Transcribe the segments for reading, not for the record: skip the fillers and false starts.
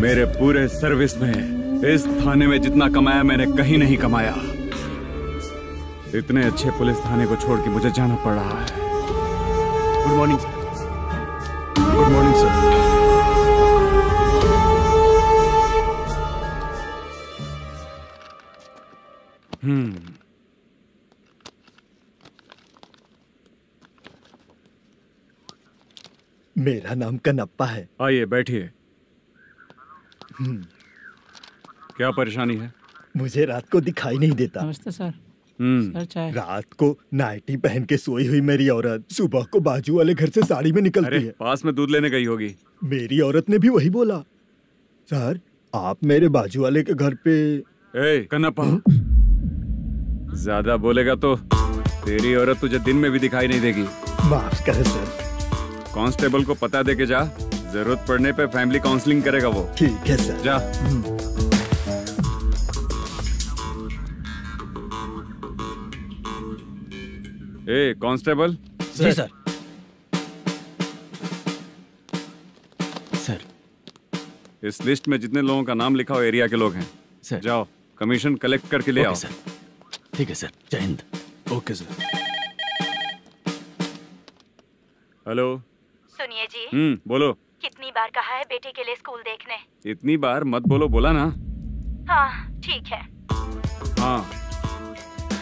मेरे पूरे सर्विस में इस थाने में जितना कमाया मैंने कहीं नहीं कमाया। इतने अच्छे पुलिस थाने को छोड़ के मुझे जाना पड़ रहा है। Good morning sir. Good morning sir. मेरा नाम कनप्पा है। आइए बैठिए। क्या परेशानी है? मुझे रात को दिखाई नहीं देता। नमस्ते सर। सर चाय। रात को नाइटी पहन के सोई हुई मेरी औरत सुबह को बाजू वाले घर से साड़ी में निकलती है। पास में दूध लेने गई होगी। मेरी औरत ने भी वही बोला। सर आप मेरे बाजू वाले के घर पे। कनप्पा, ज्यादा बोलेगा तो तेरी औरत तुझे दिन में भी दिखाई नहीं देगी। माफ करें सर। कांस्टेबल को पता दे के जा, जरूरत पड़ने पे फैमिली काउंसलिंग करेगा वो। ठीक है सर। जा। कांस्टेबल। जी सर। सर इस लिस्ट में जितने लोगों का नाम लिखा हो एरिया के लोग हैं सर। जाओ कमीशन कलेक्ट करके ले आओ। सर ठीक है सर। जय हिंद। Okay sir. हेलो। सुनिए जी। बोलो। कितनी बार कहा है बेटे के लिए स्कूल देखने? इतनी बार मत बोलो, बोला ना। हाँ ठीक है। हाँ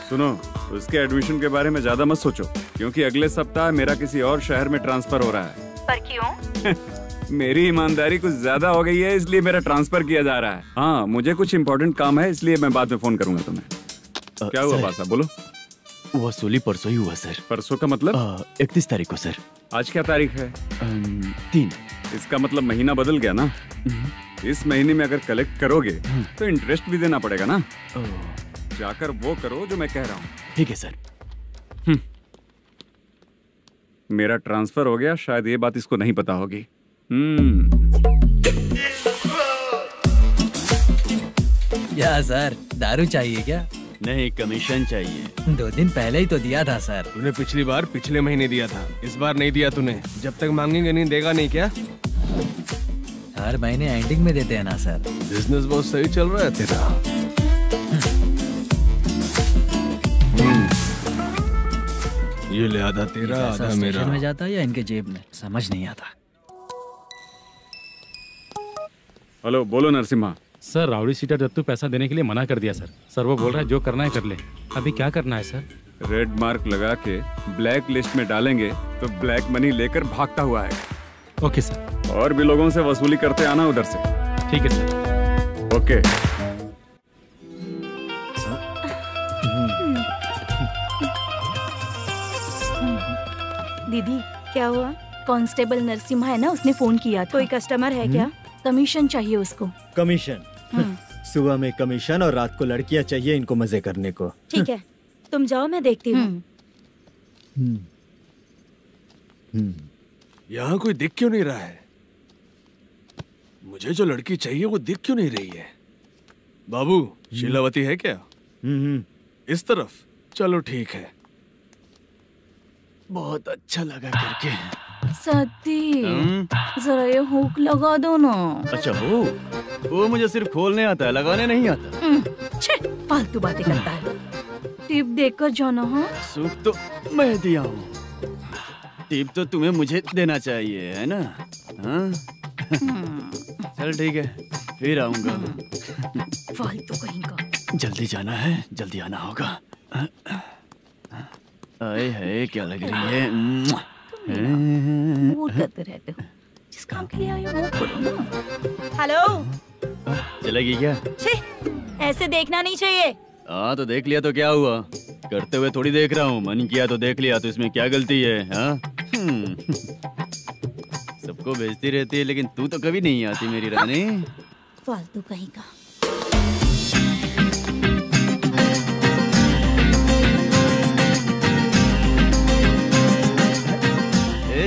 सुनो, उसके एडमिशन के बारे में ज्यादा मत सोचो, क्योंकि अगले सप्ताह मेरा किसी और शहर में ट्रांसफर हो रहा है। पर क्यों? मेरी ईमानदारी कुछ ज्यादा हो गई है, इसलिए मेरा ट्रांसफर किया जा रहा है। हाँ मुझे कुछ इम्पोर्टेंट काम है, इसलिए मैं बाद में फोन करूंगा तुम्हें। क्या हुआ बासा, बोलो। वसूली परसों ही हुआ सर। परसों का मतलब? 31 तारीख को सर। आज क्या तारीख है? 3। इसका मतलब महीना बदल गया ना। इस महीने में अगर कलेक्ट करोगे तो इंटरेस्ट भी देना पड़ेगा ना। जाकर वो करो जो मैं कह रहा हूँ। ठीक है सर। मेरा ट्रांसफर हो गया, शायद ये बात इसको नहीं पता होगी। क्या सर, दारू चाहिए क्या? नहीं, कमीशन चाहिए। 2 दिन पहले ही तो दिया था सर। तूने पिछली बार पिछले महीने दिया था, इस बार नहीं दिया तूने। जब तक मांगेंगे नहीं देगा नहीं क्या? हर महीने एंडिंग में देते हैं ना सर। बिजनेस बहुत सही चल रहा है तेरा। ये ले आधा तेरा आधा मेरा। में जाता है या इनके जेब में, समझ नहीं आता। हेलो, बोलो Narasimha. Sir rowdy seater Dattu पैसा देने के लिए मना कर दिया सर। सर वो बोल रहा है जो करना है कर ले। अभी क्या करना है सर? रेड मार्क लगा के ब्लैक लिस्ट में डालेंगे तो ब्लैक मनी लेकर भागता हुआ आएगा। Okay sir. और भी लोगों से वसूली करते आना उधर से। ठीक है सर। ओके। दीदी क्या हुआ? कांस्टेबल नरसिम्हा है ना, उसने फोन किया था। कोई कस्टमर है क्या? कमीशन चाहिए उसको। कमीशन? सुबह में कमीशन और रात को लड़कियां चाहिए इनको मजे करने को। ठीक है तुम जाओ, मैं देखती हूँ। यहाँ कोई दिख क्यों नहीं रहा है? मुझे जो लड़की चाहिए वो दिख क्यों नहीं रही है? बाबू, शीलावती है क्या? इस तरफ? चलो ठीक है। बहुत अच्छा लगा करके। सती जरा ये हुक लगा दो ना। अच्छा वो मुझे सिर्फ खोलने आता है, लगाने नहीं आता। फालतू बातें करता है। टिप देकर जाना। हाँ सुख तो मैं दिया हूँ, टिप तो तुम्हें मुझे देना चाहिए है ना? हाँ चल ठीक है, फिर आऊंगा। फालतू कहीं का। जल्दी जाना है, जल्दी आना होगा। आए है क्या लग रही है। मूड करते रहते हो, जिस काम के लिए आए हो वो करो ना। हेलो, चलेगी क्या? ऐसे देखना नहीं चाहिए। हाँ तो देख लिया तो क्या हुआ, करते हुए थोड़ी देख रहा हूँ। मन किया तो देख लिया, तो इसमें क्या गलती है? हाँ सबको भेजती रहती है, लेकिन तू तो कभी नहीं आती मेरी रानी। फालतू कहीं का।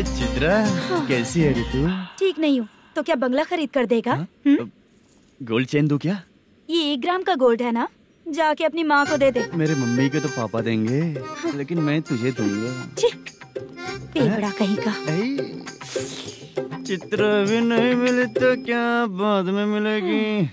चित्रा कैसी है तू? ठीक नहीं हूँ तो क्या बंगला खरीद कर देगा? गोल्ड चेन दूं क्या? ये 1 ग्राम का गोल्ड है ना, जाके अपनी माँ को दे दे। मेरे मम्मी के तो पापा देंगे, लेकिन मैं तुझे दूंगा। पेवड़ा कहीं का। चित्रा भी नहीं मिली तो क्या बाद में मिलेगी।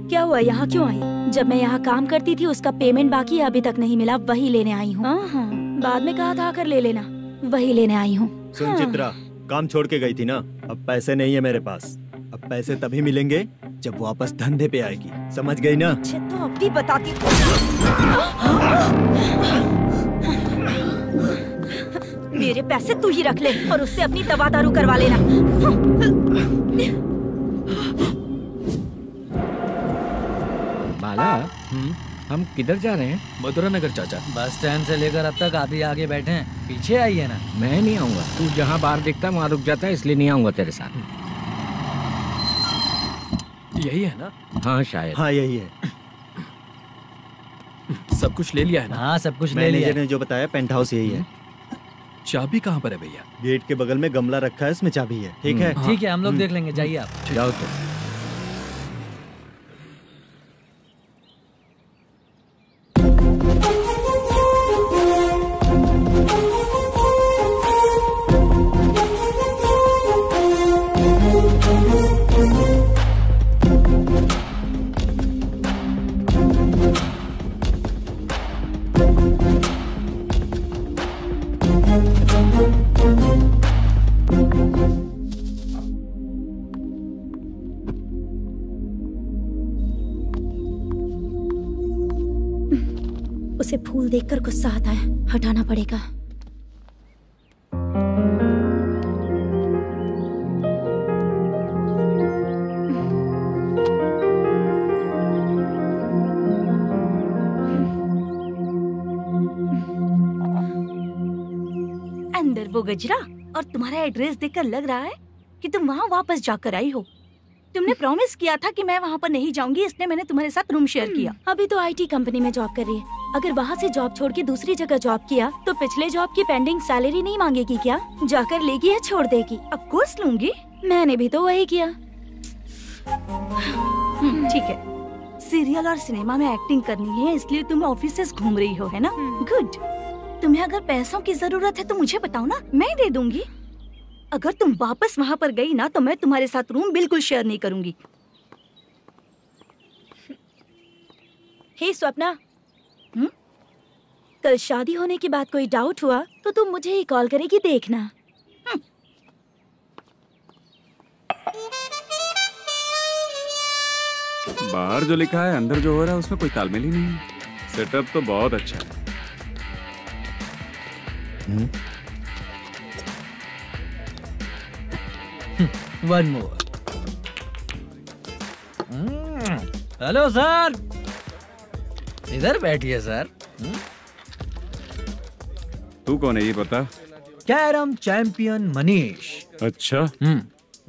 क्या हुआ, यहाँ क्यों आई? जब मैं यहाँ काम करती थी उसका पेमेंट बाकी अभी तक नहीं मिला, वही लेने आई हूँ। हाँ, बाद में कहा था आकर ले लेना, वही लेने आई हूँ। सुन चित्रा, काम छोड़ के गई थी ना, अब पैसे नहीं है मेरे पास। अब पैसे तभी मिलेंगे जब वापस धंधे पे आएगी, समझ गई ना? अच्छा तो अब भी बताती हूँ। मेरे पैसे तू ही रख ले और उससे अपनी दवा दारू करवा लेना। बाला, हम किधर जा रहे हैं? मथुरा नगर चाचा। बस स्टैंड से लेकर अब तक आप ही आगे बैठे हैं, पीछे आइए ना। मैं नहीं आऊंगा, तू जहाँ बाहर दिखता है वहाँ रुक जाता है, इसलिए नहीं आऊंगा तेरे साथ। यही है ना? हाँ शायद। हाँ यही है। सब कुछ ले लिया है ना? हाँ सब कुछ ले लिया। मैनेजर ने जो बताया पेंट हाउस यही है। चाबी कहाँ पर है भैया? गेट के बगल में गमला रखा है, उसमें चाबी है। ठीक है? ठीक है, हम लोग देख लेंगे, जाइए आप। जाओ तो। उसे फूल देखकर गुस्सा आता है, हटाना पड़ेगा। अंदर वो गजरा और तुम्हारा एड्रेस देखकर लग रहा है कि तुम वहाँ वापस जाकर आई हो। तुमने प्रॉमिस किया था कि मैं वहाँ पर नहीं जाऊंगी, इसलिए मैंने तुम्हारे साथ रूम शेयर किया। अभी तो आईटी कंपनी में जॉब कर रही है। अगर वहाँ से जॉब छोड़ के दूसरी जगह जॉब किया तो पिछले जॉब की पेंडिंग सैलरी नहीं मांगेगी क्या? जाकर लेगी या छोड़ देगी? ऑफ कोर्स लूंगी, मैंने भी तो वही किया। ठीक है, सीरियल और सिनेमा में एक्टिंग करनी है, इसलिए तुम ऑफिसेस घूम रही हो, है ना? गुड। तुम्हें अगर पैसों की जरूरत है तो मुझे बताओ ना, मैं दे दूंगी। अगर तुम वापस वहाँ पर गई ना तो मैं तुम्हारे साथ रूम बिल्कुल शेयर नहीं करूंगी। हे स्वप्ना, कल शादी होने की बात कोई डाउट हुआ तो तुम मुझे ही कॉल करेगी, देखना। बाहर जो लिखा है अंदर जो हो रहा है उसमें कोई तालमेल ही नहीं है। सेटअप तो बहुत अच्छा है। One more. हेलो सर, इधर बैठिए सर। तू कौन है ये पता? Carrom champion Manish. अच्छा,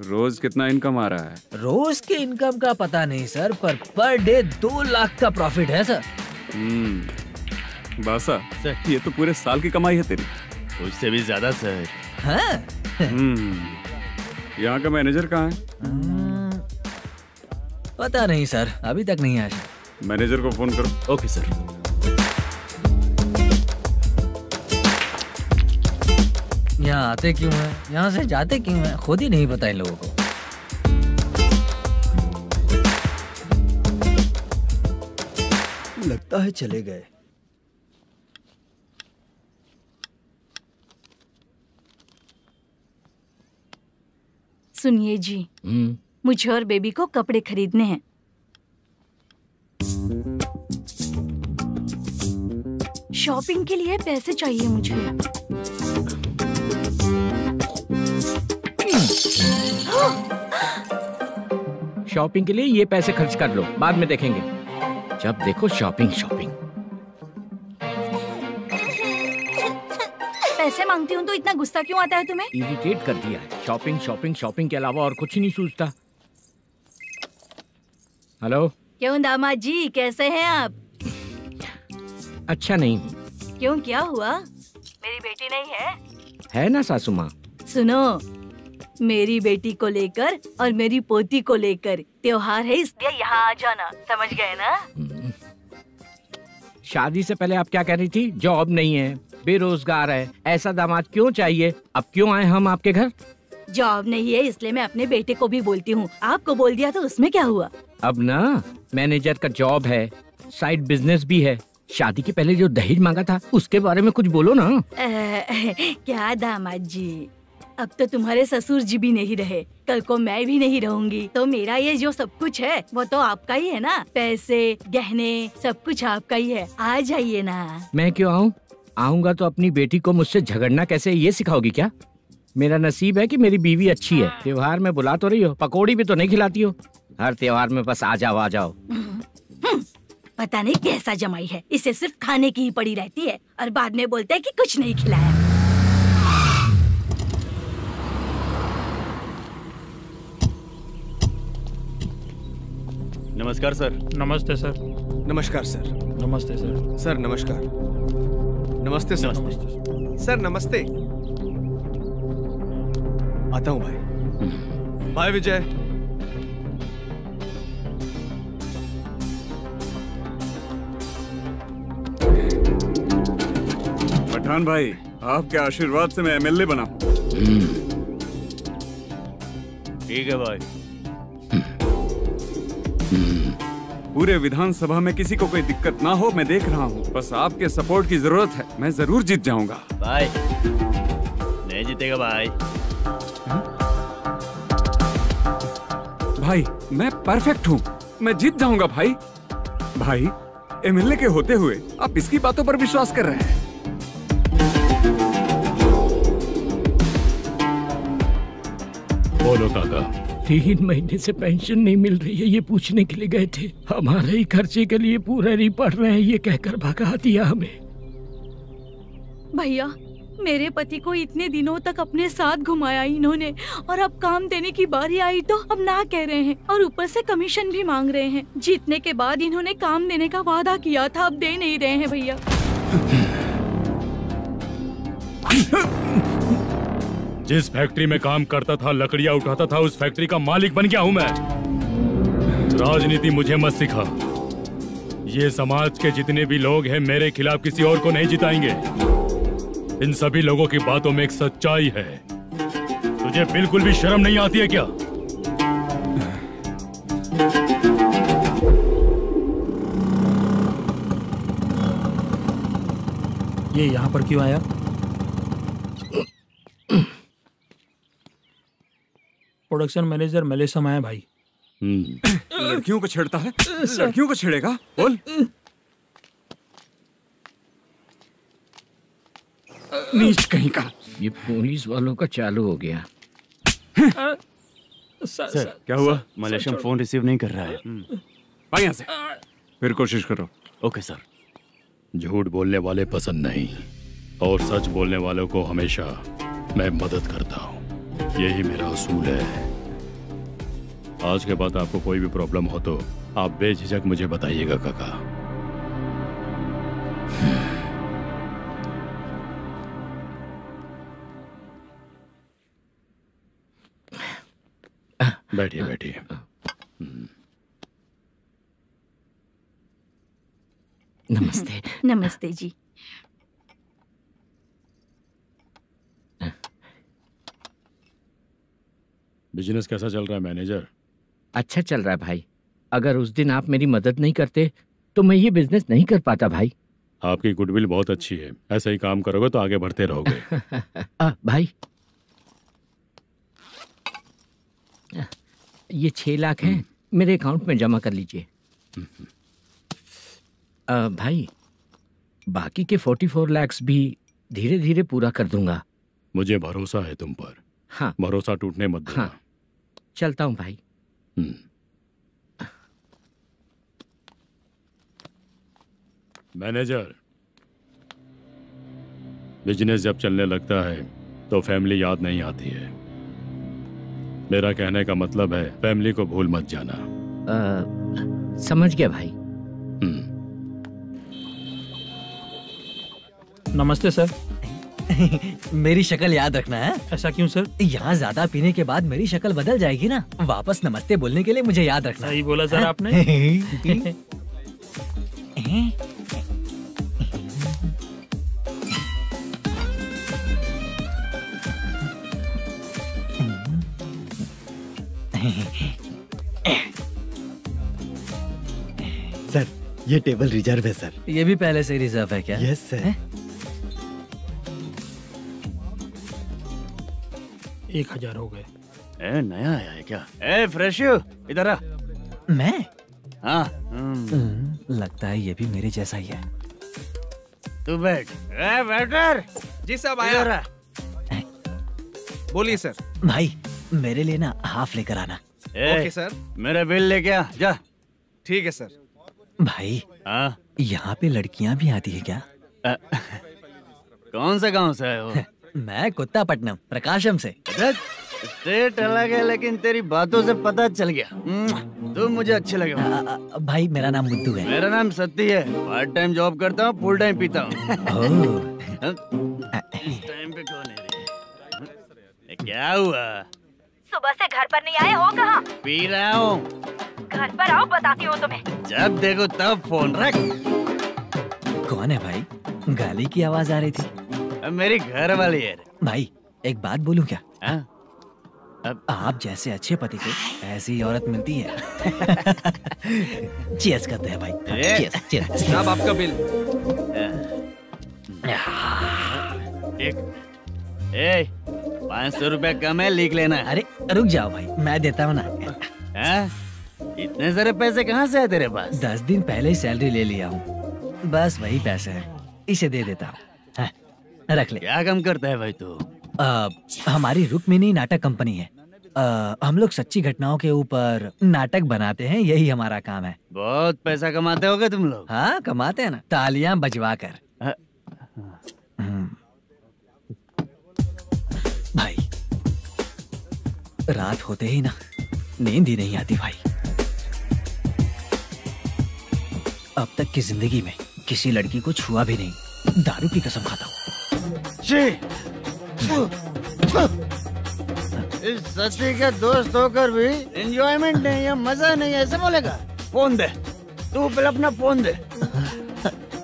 रोज कितना इनकम आ रहा है? रोज के इनकम का पता नहीं सर, पर डे 2 लाख का प्रॉफिट है सर। बासा सर, ये तो पूरे साल की कमाई है तेरी। उससे भी ज्यादा सर। हाँ? यहाँ का मैनेजर कहाँ है? पता नहीं सर, अभी तक नहीं आया। मैनेजर को फोन करो। Okay sir. यहाँ आते क्यों हैं, यहाँ से जाते क्यों हैं, खुद ही नहीं पता इन लोगों को। लगता है चले गए। सुनिए जी, मुझे और बेबी को कपड़े खरीदने हैं। शॉपिंग के लिए पैसे चाहिए मुझे। शॉपिंग के लिए ये पैसे खर्च कर लो, बाद में देखेंगे। जब देखो शॉपिंग शॉपिंग। पैसे मांगती हूँ तो इतना गुस्सा क्यों आता है तुम्हें? इरिटेट कर दिया है। शॉपिंग शॉपिंग शॉपिंग के अलावा और कुछ नहीं सूझता। हेलो। क्यों दामाद जी, कैसे हैं आप? अच्छा नहीं हूँ। क्यों, क्या हुआ? मेरी बेटी नहीं है? है ना सासू माँ। सुनो, मेरी बेटी को लेकर और मेरी पोती को लेकर त्योहार है, इसलिए यहाँ आ जाना, समझ गए ना? शादी से पहले आप क्या कह रही थी? जॉब नहीं है, बेरोजगार है, ऐसा दामाद क्यों चाहिए? अब क्यों आए हम आपके घर? जॉब नहीं है इसलिए मैं अपने बेटे को भी बोलती हूँ, आपको बोल दिया तो उसमें क्या हुआ? अब ना मैनेजर का जॉब है, साइड बिजनेस भी है। शादी के पहले जो दहेज मांगा था उसके बारे में कुछ बोलो ना। क्या दामाद जी, अब तो तुम्हारे ससुर जी भी नहीं रहे, कल को मैं भी नहीं रहूंगी, तो मेरा ये जो सब कुछ है वो तो आपका ही है ना। पैसे, गहने, सब कुछ आपका ही है, आ जाइए ना। मैं क्यों आऊँ? आऊंगा तो अपनी बेटी को मुझसे झगड़ना कैसे ये सिखाओगी क्या? मेरा नसीब है कि मेरी बीवी अच्छी है। त्योहार में बुला तो रही हो, पकौड़ी भी तो नहीं खिलाती हो। हर त्योहार में बस आ जाओ आ जाओ। पता नहीं कैसा जमाई है, इसे सिर्फ खाने की ही पड़ी रहती है और बाद में बोलते है कि कुछ नहीं खिलाया। नमस्कार सर। नमस्ते सर। नमस्कार सर। नमस्ते सर। सर नमस्कार। नमस्ते सर। सर नमस्ते। आता हूँ भाई। बाय विजय। पठान भाई, आपके आशीर्वाद से मैं एमएलए बना हूँ। ठीक है भाई। पूरे विधानसभा में किसी को कोई दिक्कत ना हो, मैं देख रहा हूँ। बस आपके सपोर्ट की जरूरत है, मैं जरूर जीत जाऊंगा। भाई नहीं जीतेगा भाई। भाई मैं परफेक्ट हूँ, मैं जीत जाऊंगा भाई। भाई एमएलए के होते हुए आप इसकी बातों पर विश्वास कर रहे हैं। बोलो काका। 3 महीने से पेंशन नहीं मिल रही है, ये पूछने के लिए गए थे। हमारे ही खर्चे के लिए पूरा नहीं पड़ रहे हैं, ये कहकर भगा दिया हमें। भैया, मेरे पति को इतने दिनों तक अपने साथ घुमाया इन्होंने, और अब काम देने की बारी आई तो अब ना कह रहे हैं, और ऊपर से कमीशन भी मांग रहे हैं। जीतने के बाद इन्होंने काम देने का वादा किया था, अब दे नहीं रहे हैं भैया। जिस फैक्ट्री में काम करता था, लकड़ियां उठाता था, उस फैक्ट्री का मालिक बन गया हूं मैं। राजनीति मुझे मत सिखा। ये समाज के जितने भी लोग हैं मेरे खिलाफ किसी और को नहीं जिताएंगे। इन सभी लोगों की बातों में एक सच्चाई है। तुझे बिल्कुल भी शर्म नहीं आती है क्या? ये यहाँ पर क्यों आया? प्रोडक्शन मैनेजर मलेशम आया भाई। लड़कियों को छेड़ता है, लड़कियों को छेड़ेगा? बोल। नीच कहीं का। ये पुलिस वालों का चालू हो गया। सर क्या हुआ? मलेशियन फोन रिसीव नहीं कर रहा है। भाई यहाँ से फिर कोशिश करो। Okay sir. झूठ बोलने वाले पसंद नहीं, और सच बोलने वालों को हमेशा मैं मदद करता हूँ। यही मेरा असूल है। आज के बाद आपको कोई भी प्रॉब्लम हो तो आप बेझिझक मुझे बताइएगा काका। बैठिए बैठिए। नमस्ते। नमस्ते जी। बिजनेस कैसा चल रहा है मैनेजर? अच्छा चल रहा है भाई। अगर उस दिन आप मेरी मदद नहीं करते तो मैं ये बिजनेस नहीं कर पाता भाई। आपकी गुडविल बहुत अच्छी है, ऐसा ही काम करोगे तो आगे बढ़ते रहोगे। भाई ये 6 लाख हैं, मेरे अकाउंट में जमा कर लीजिए। भाई बाकी के 44 लाख भी धीरे धीरे पूरा कर दूंगा। मुझे भरोसा है तुम पर। हाँ। भरोसा टूटने मत देना। हाँ। चलता हूँ भाई। मैनेजर, बिजनेस जब चलने लगता है तो फैमिली याद नहीं आती है। मेरा कहने का मतलब है फैमिली को भूल मत जाना। समझ गया भाई। नमस्ते सर। मेरी शक्ल याद रखना है। ऐसा क्यों सर? यहाँ ज्यादा पीने के बाद मेरी शक्ल बदल जाएगी ना, वापस नमस्ते बोलने के लिए मुझे याद रखना। सही बोला सर आपने। सर ये टेबल रिजर्व है सर। ये भी पहले से रिजर्व है क्या? Yes sir. 1000 हो गए। ए नया आया है क्या? ए फ्रेश इधर आ। मैं? हाँ। लगता है ये भी मेरे जैसा ही है। तू बैठ। ए वेटर। जी साहब आया। बोलिए सर। भाई मेरे लिए ना हाफ लेकर आना। Okay sir. मेरा बिल लेके आ जा। ठीक है सर। भाई हाँ यहाँ पे लड़कियाँ भी आती है क्या? कौन सा गांव से है वो? मैं कुत्तापट्टनम प्रकाशम से। स्टेट अलग है लेकिन तेरी बातों से पता चल गया तुम मुझे अच्छे लगे। भाई मेरा नाम मुद्दू है। मेरा नाम सत्ती है। पार्ट टाइम जॉब करता हूँ, फुल टाइम पीता हूँ। इस टाइम पे कौन है रे? क्या हुआ? सुबह से घर पर नहीं आए हो? कहाँ? पी रहा हूँ। घर पर आओ, बताती हूँ तुम्हें। जब देखो तब फोन रख। कौन है भाई? गाली की आवाज आ रही थी। मेरी घर वाली है। भाई एक बात बोलूं क्या? अब आप जैसे अच्छे पति को ऐसी औरत मिलती है। चीयर्स करते हैं भाई। Cheers cheers. साहब आपका बिल। एक 500 रुपया कम है, लिख लेना। अरे रुक जाओ भाई, मैं देता हूँ ना। इतने सारे पैसे कहाँ से है तेरे पास? 10 दिन पहले ही सैलरी ले लिया हूँ, बस वही पैसे हैं, इसे दे देता हूँ। रख ले। क्या काम करता है भाई तू? हमारी रुक्मिनी नाटक कंपनी है। हम लोग सच्ची घटनाओं के ऊपर नाटक बनाते हैं, यही हमारा काम है। बहुत पैसा कमाते होगे तुम लोग। हाँ कमाते हैं ना, तालियां बजवा कर। भाई रात होते ही ना नींद ही नहीं आती भाई। अब तक की जिंदगी में किसी लड़की को छुआ भी नहीं, दारू की कसम खाता हूँ। इस सच्ची का दोस्त होकर भी एंजॉयमेंट नहीं है, मजा नहीं है, ऐसे बोलेगा? फोन दे, तू पहले अपना फोन दे।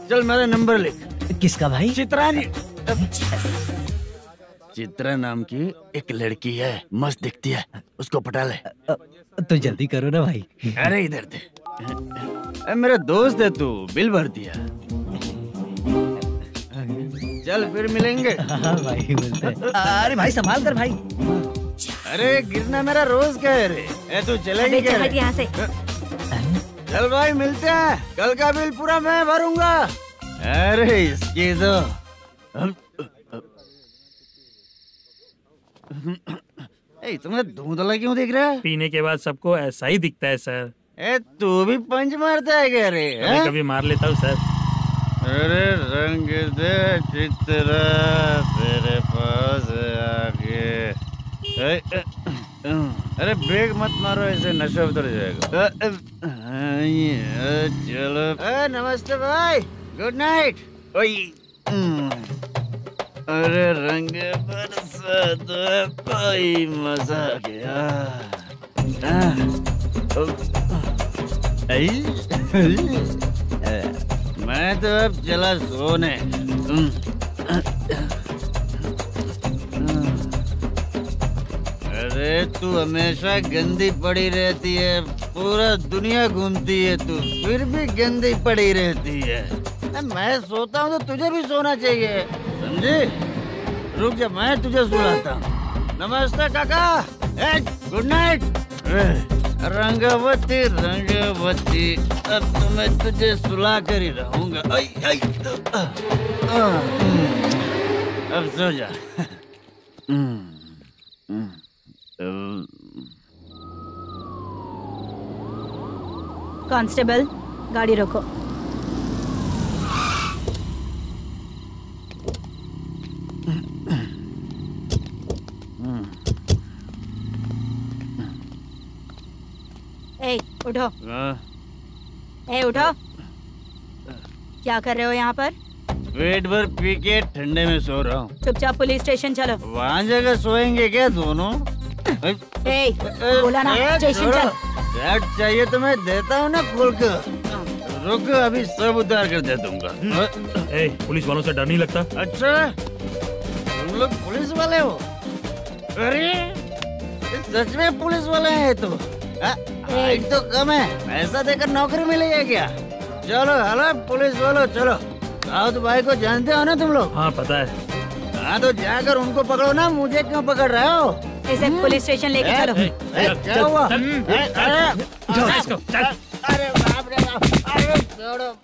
चल मेरा नंबर लिख। किसका भाई? चित्रानी। चित्रा नाम की एक लड़की है, मस्त दिखती है, उसको पटा ले। तो जल्दी करो ना भाई। अरे इधर दे। मेरा दोस्त है तू, बिल भर दिया। चल फिर मिलेंगे। हाँ भाई मिलते हैं। अरे भाई संभाल कर भाई। अरे गिरना मेरा रोज का है रे। तू चलेगी क्या? यहाँ से। चल भाई मिलते हैं, कल का बिल पूरा मैं भरूंगा। अरे इसकी तो तुम्हें धुंधला क्यों दिख रहा है? पीने के बाद सबको ऐसा ही दिखता है सर। तू भी पंच मारता है क्या रे? कभी कभी मार लेता हूँ सर। अरे रंग दे चित्रा तेरे पास आके। अरे ब्रेक मत मारो, ऐसे नशा उतर जाएगा। चलो। नमस्ते भाई, गुड नाइट। अरे रंग बरसात भाई, मजा आ गया। मैं तो अब चला सोने। अरे तू हमेशा गंदी पड़ी रहती है, पूरा दुनिया घूमती है तू, फिर भी गंदी पड़ी रहती है। मैं सोता हूँ तो तुझे भी सोना चाहिए, समझे? रुक जा, मैं तुझे सुलाता हूँ। नमस्ते काका, गुड नाइट। रंगवती रंगवती, अब तो मैं तुझे सुला कर ही रहूंगा। अब सो जा। कांस्टेबल, गाड़ी रोको। ए, उठो। ए, उठो। क्या कर रहे हो यहाँ पर? पेट भर पी के ठंडे में सो रहा हूँ। चुपचाप पुलिस स्टेशन चलो। वहाँ जगह सोएंगे क्या दोनों? बोला ना स्टेशन चल। शर्ट चाहिए तो मैं देता हूँ ना खोल के। रुक अभी सब उतार कर दे दूंगा। पुलिस वालों से डर नहीं लगता? अच्छा तुम लोग पुलिस वाले हो? अरे सच में पुलिस वाले हैं तो? हाइट तो कम है, पैसा देकर नौकरी मिलेगी क्या? चलो हेलो पुलिस वालों चलो। दाऊद भाई को जानते हो ना तुम लोग? हाँ पता है। हाँ तो जाकर उनको पकड़ो ना, मुझे क्यों पकड़ रहे हो? इसे पुलिस स्टेशन लेके चलो। क्या हुआ? अरे बाप रे बाप, अरे छोड़ो।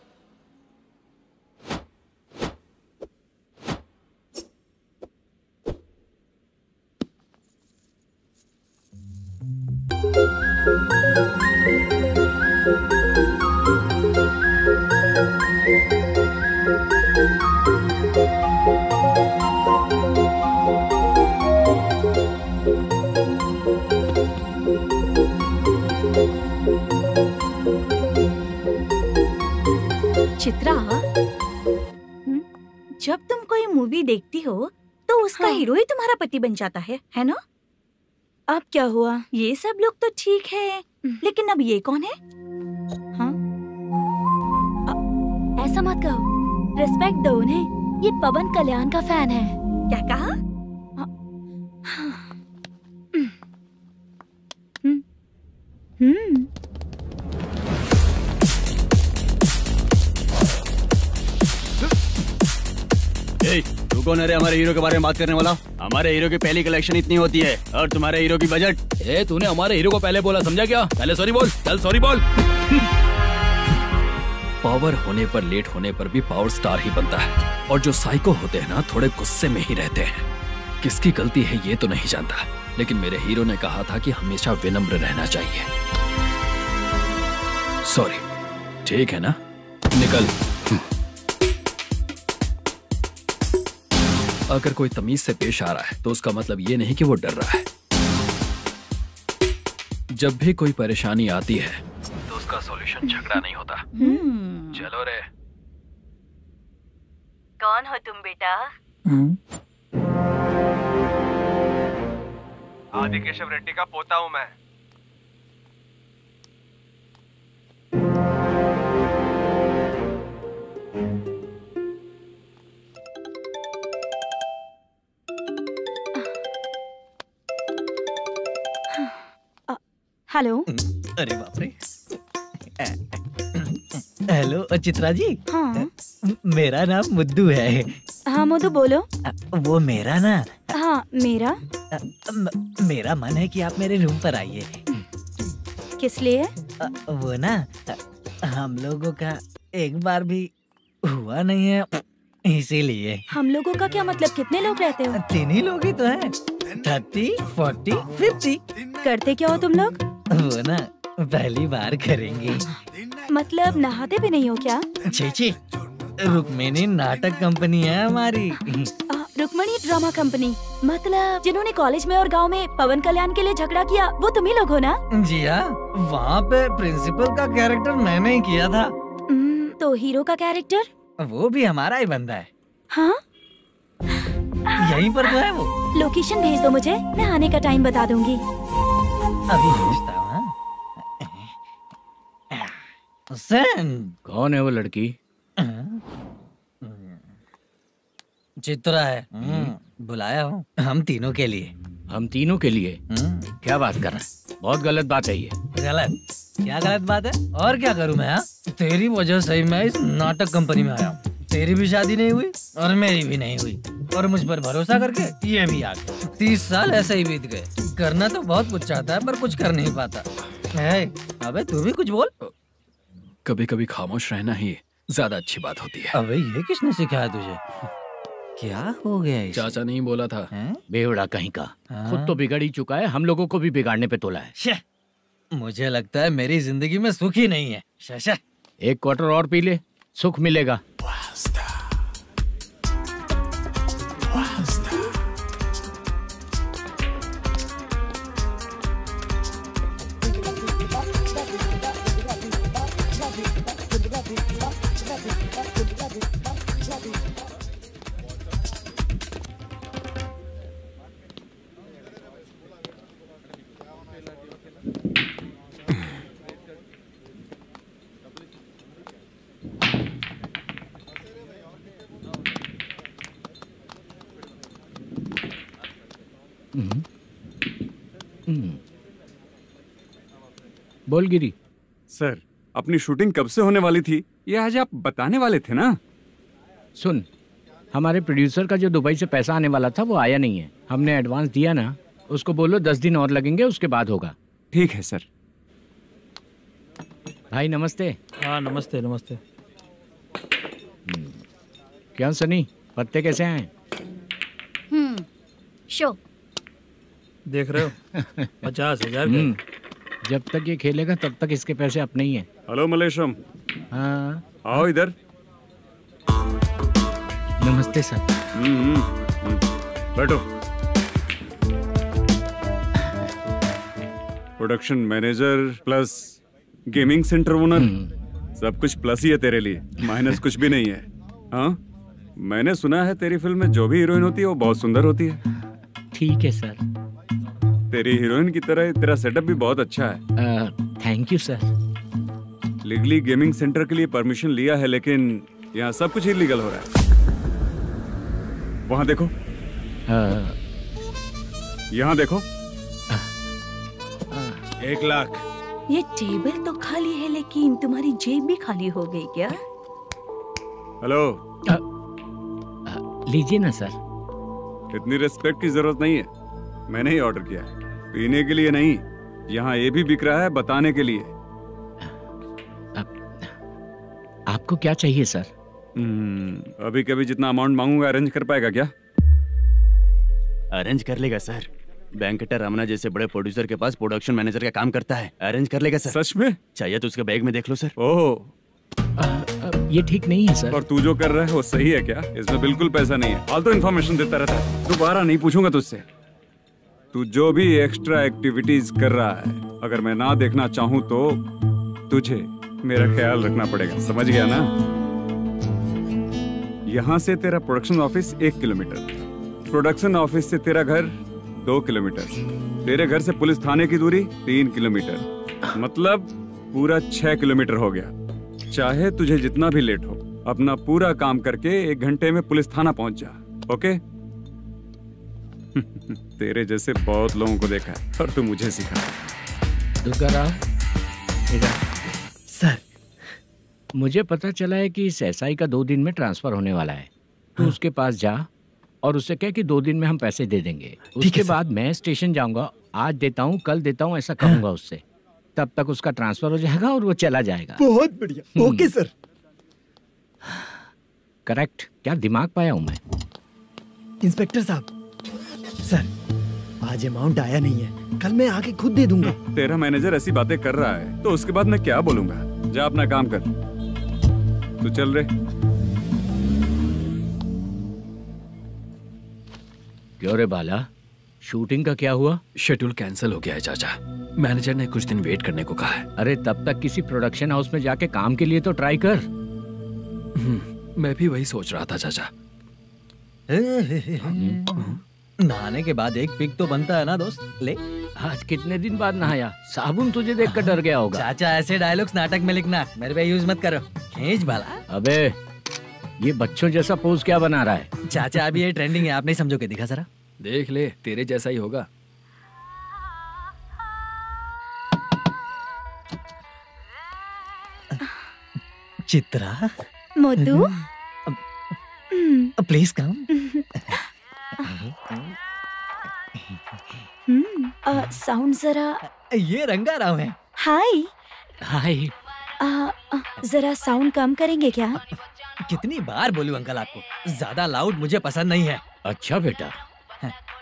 चित्रा, जब तुम कोई मूवी देखती हो तो उसका हीरो ही तुम्हारा पति बन जाता है ना? अब क्या हुआ? ये सब लोग तो ठीक है, लेकिन अब ये कौन है? हाँ? ऐसा मत कहो, रिस्पेक्ट दो उन्हें। ये पवन कल्याण का फैन है। क्या कहा? तू कौन है रे हमारे हीरो के बारे में बात करने वाला? हमारे हीरो की पहली कलेक्शन इतनी होती है और तुम्हारे हीरो की बजट। तूने हमारे हीरो को पहले बोला, समझा क्या? पहले सॉरी बोल, चल सॉरी बोल। पावर होने पर लेट होने पर भी पावर स्टार ही बनता है, और जो साइको होते हैं ना थोड़े गुस्से में ही रहते हैं। किसकी गलती है ये तो नहीं जानता, लेकिन मेरे हीरो ने कहा था कि हमेशा विनम्र रहना चाहिए। सॉरी, ठीक है ना? निकल। अगर कोई तमीज से पेश आ रहा है तो उसका मतलब ये नहीं कि वो डर रहा है। जब भी कोई परेशानी आती है तो उसका सॉल्यूशन झगड़ा नहीं होता। चलो रे। कौन हो तुम बेटा? आदि केशव रेड्डी का पोता हूँ मैं। हेलो। अरे बाप रे। हेलो चित्रा जी। हाँ मेरा नाम मुद्दू है। हाँ मुद्दू बोलो। वो मेरा ना। हाँ मेरा। मेरा मन है कि आप मेरे रूम पर आइए। किस लिए? वो ना हम लोगों का एक बार भी हुआ नहीं है, इसीलिए। हम लोगों का क्या मतलब? कितने लोग रहते हो? 3 ही लोग ही तो हैं। 30, 40, 50। करते क्या हो तुम लोग? वो ना पहली बार करेंगे। मतलब नहाते भी नहीं हो क्या? छी, रुक्मिणी नाटक कंपनी है हमारी। Rukmini drama company? मतलब जिन्होंने कॉलेज में और गांव में पवन कल्याण के लिए झगड़ा किया वो तुम ही लोग हो ना? जी हाँ, वहाँ पे प्रिंसिपल का कैरेक्टर मैंने ही किया था। तो हीरो का कैरेक्टर? वो भी हमारा ही बंदा है। हाँ? यहीं पर तो है वो। लोकेशन भेज दो मुझे, मैं आने का टाइम बता दूंगी। अभी भेजता हूँ। कौन है वो लड़की? चित्रा है। बुलाया हूँ हम तीनों के लिए। हम तीनों के लिए? क्या बात कर रहा है? बहुत गलत बात है ये। गलत? क्या गलत बात है? और क्या करूँ मैं? तेरी वजह से मैं इस नाटक कंपनी में आया हूँ। तेरी भी शादी नहीं हुई और मेरी भी नहीं हुई, और मुझ पर भरोसा करके ये भी आ गया। 30 साल ऐसे ही बीत गए। करना तो बहुत कुछ चाहता है पर कुछ कर नहीं पाता। अबे तू भी कुछ बोल। कभी कभी खामोश रहना ही ज्यादा अच्छी बात होती है। अबे ये किसने सिखाया तुझे? क्या हो गया इसे? चाचा नहीं बोला था? बेवड़ा कहीं का। खुद तो बिगड़ ही चुका है, हम लोगों को भी बिगाड़ने पे तोला है। मुझे लगता है मेरी जिंदगी में सुख ही नहीं है। एक क्वार्टर और पी ले, सुख मिलेगा। बोल गिरी। सर, अपनी शूटिंग कब से होने वाली थी ये आज आप बताने वाले थे ना? सुन, हमारे प्रोड्यूसर का जो दुबई से पैसा आने वाला था वो आया नहीं है। हमने एडवांस दिया ना, उसको बोलो 10 दिन और लगेंगे, उसके बाद होगा। ठीक है सर। भाई नमस्ते। हाँ नमस्ते नमस्ते। क्या सनी, पत्ते कैसे आए? शो देख रहे हो 50,000 के। जब तक ये खेलेगा तब तक इसके पैसे अपने ही हैं। हेलो मलेशम। हाँ आओ इधर। नमस्ते सर। बैठो। Production manager plus gaming centre owner, सब कुछ प्लस ही है तेरे लिए, माइनस कुछ भी नहीं है। हाँ, मैंने सुना है तेरी फिल्म में जो भी हीरोइन होती है वो बहुत सुंदर होती है। ठीक है सर। तेरी हीरोइन की तरह तेरा सेटअप भी बहुत अच्छा है। Thank you sir. Legally gaming centre के लिए परमिशन लिया है, लेकिन यहाँ सब कुछ इलीगल हो रहा है। वहाँ देखो, यहाँ देखो। 1 लाख। ये टेबल तो खाली है लेकिन तुम्हारी जेब भी खाली हो गई क्या? हेलो। लीजिए ना सर। इतनी रिस्पेक्ट की जरूरत नहीं है, मैंने ही ऑर्डर किया है। पीने के लिए नहीं, यहाँ ये भी बिक रहा है बताने के लिए। आपको क्या चाहिए सर? अभी कभी जितना अमाउंट मांगूंगा अरेंज कर पाएगा क्या? अरेंज कर लेगा सर। वेंकटर रमना जैसे बड़े प्रोड्यूसर के पास प्रोडक्शन मैनेजर का काम करता है, अरेंज कर लेगा सर। सच में? चाहिए तो उसके बैग में देख लो सर। ओह, ये ठीक नहीं है सर। और तू जो कर रहा है वो सही है क्या? इसमें बिल्कुल पैसा नहीं है, फालतू इन्फॉर्मेशन देता रहता है। दोबारा नहीं पूछूंगा तुझसे। तू जो भी एक्स्ट्रा एक्टिविटीज कर रहा है, अगर मैं ना देखना चाहूँ तो तुझे मेरा ख्याल रखना पड़ेगा, समझ गया ना? यहाँ से तेरा production office 1 kilometre, production office से तेरा घर 2 किलोमीटर, तेरे घर से पुलिस थाने की दूरी 3 किलोमीटर, मतलब पूरा 6 किलोमीटर हो गया। चाहे तुझे जितना भी लेट हो, अपना पूरा काम करके 1 घंटे में पुलिस थाना पहुंच जा, ओके? तेरे जैसे बहुत लोगों को देखा है और तू मुझे सिखा। सर, मुझे पता चला है कि इस एसआई का 2 दिन में ट्रांसफर होने वाला है। तो उसके पास जा और उससे कह कि 2 दिन में हम पैसे दे देंगे। उसके बाद मैं स्टेशन जाऊंगा, आज देता हूँ कल देता हूँ ऐसा कहूंगा उससे। तब तक उसका ट्रांसफर हो जाएगा और वो चला जाएगा। बहुत बढ़िया। Okay sir. करेक्ट। क्या दिमाग पाया हूं मैं। इंस्पेक्टर साहब, सर आज अमाउंट आया नहीं है, कल मैं आके खुद दे दूंगा। तेरा मैनेजर ऐसी बातें कर रहा है तो उसके बाद मैं क्या बोलूंगा? जा अपना काम कर। तू चल रे। क्यों रे बाला, शूटिंग का क्या हुआ? शेड्यूल कैंसिल हो गया है चाचा। मैनेजर ने कुछ दिन वेट करने को कहा है। अरे तब तक किसी प्रोडक्शन हाउस में जाके काम के लिए तो ट्राई कर। मैं भी वही सोच रहा था चाचा। नहाने के बाद एक पिक तो बनता है ना दोस्त। ले, आज कितने दिन बाद नहाया? साबुन तुझे देखकर डर गया होगा। चाचा ऐसे डायलॉग्स नाटक में लिखना, मेरे पे यूज मत करो। खींच बाला। अबे ये बच्चों जैसा पोज क्या बना रहा है? चाचा अभी ये ट्रेंडिंग है, आप नहीं समझोगे। दिखा जरा। देख ले, तेरे जैसा ही होगा। Chitra, Modu, please come. Sound जरा। ये रंगा राव है। हाय हाय। जरा साउंड कम करेंगे क्या? कितनी बार बोलूं अंकल आपको, ज्यादा लाउड मुझे पसंद नहीं है। अच्छा बेटा,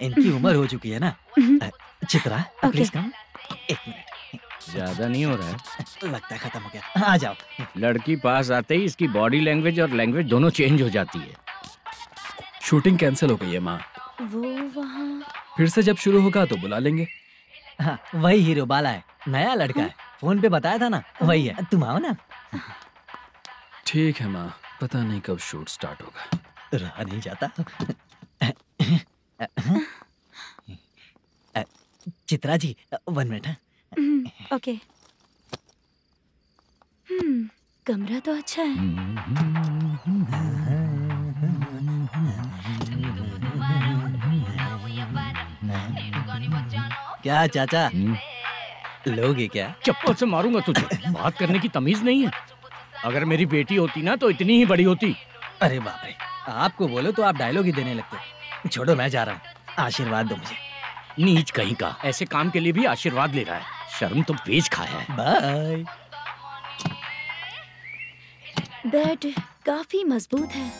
इनकी उम्र हो चुकी है ना। Chitra please come. 1 मिनट। ज्यादा नहीं हो रहा है? लगता है खत्म हो गया। आ जाओ। लड़की पास आते ही इसकी बॉडी लैंग्वेज और लैंग्वेज दोनों चेंज हो जाती है। शूटिंग कैंसिल हो गई है माँ। वो वहाँ। फिर से जब शुरू होगा तो बुला लेंगे। हाँ, वही हीरो बाला है, नया लड़का है। फोन पे बताया था ना, वही है। तुम आओ ना। ठीक है माँ, पता नहीं कब शूट स्टार्ट होगा। रहा नहीं जाता। चित्रा जी 1 मिनट। ओके। कमरा तो अच्छा है। क्या चाचा, लोगे क्या? चप्पल से मारूंगा तुझे। बात करने की तमीज नहीं है। अगर मेरी बेटी होती ना तो इतनी ही बड़ी होती। अरे बाप रे, आपको बोलो तो आप डायलॉग ही देने लगते। छोड़ो, मैं जा रहा हूँ, आशीर्वाद दो मुझे। नीच कहीं का, ऐसे काम के लिए भी आशीर्वाद ले रहा है। शर्म तो बेच खाया है। बाय। बेड काफी मजबूत है।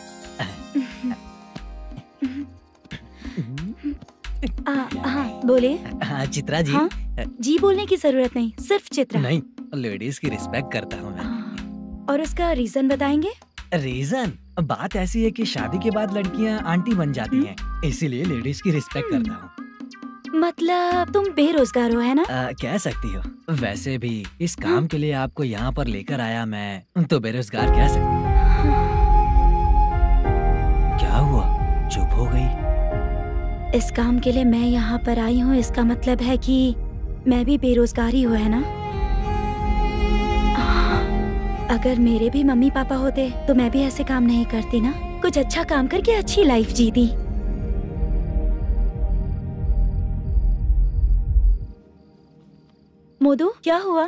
हाँ बोले। हाँ चित्रा जी। हाँ? जी बोलने की जरूरत नहीं, सिर्फ चित्रा। नहीं, लेडीज की रिस्पेक्ट करता हूँ मैं। और उसका रीजन बताएंगे? रीजन? बात ऐसी है कि शादी के बाद लड़कियाँ आंटी बन जाती हैं, इसीलिए लेडीज की रिस्पेक्ट करता हूँ। मतलब तुम बेरोजगार हो, है ना? कह सकती हो। वैसे भी इस काम के लिए आपको यहाँ पर लेकर आया मैं, तो बेरोजगार कह सकती हूँ। क्या हुआ, चुप हो गई? इस काम के लिए मैं यहाँ पर आई हूँ, इसका मतलब है कि मैं भी बेरोजगार ही हूँ, है ना? अगर मेरे भी मम्मी पापा होते तो मैं भी ऐसे काम नहीं करती ना। कुछ अच्छा काम करके अच्छी लाइफ जीती। मोदू, क्या हुआ?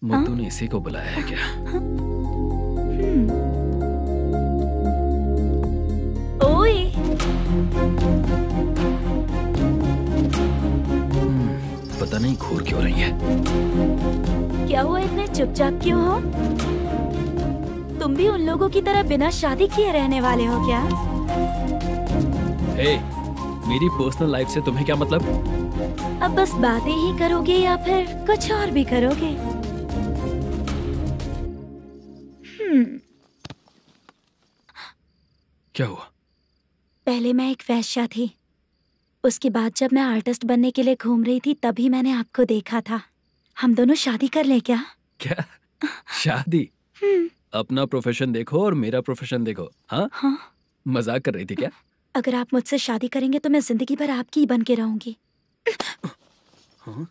मुद्दू ने इसी को बुलाया है क्या? ओए। पता नहीं घूर क्यों रही है। क्या हुआ, इतने चुपचाप क्यों हो? तुम भी उन लोगों की तरह बिना शादी किए रहने वाले हो क्या? हे, मेरी पर्सनल लाइफ से तुम्हें क्या मतलब? अब बस बातें ही करोगे या फिर कुछ और भी करोगे? क्या हुआ? पहले मैं एक वेश्या थी, उसके बाद जब मैं आर्टिस्ट बनने के लिए घूम रही थी तभी मैंने आपको देखा था। हम दोनों शादी कर ले क्या? क्या शादी? अपना प्रोफेशन देखो और मेरा प्रोफेशन देखो। हाँ? हाँ? मजाक कर रही थी क्या? अगर आप मुझसे शादी करेंगे तो मैं जिंदगी भर आपकी ही बन के रहूंगी। हाँ?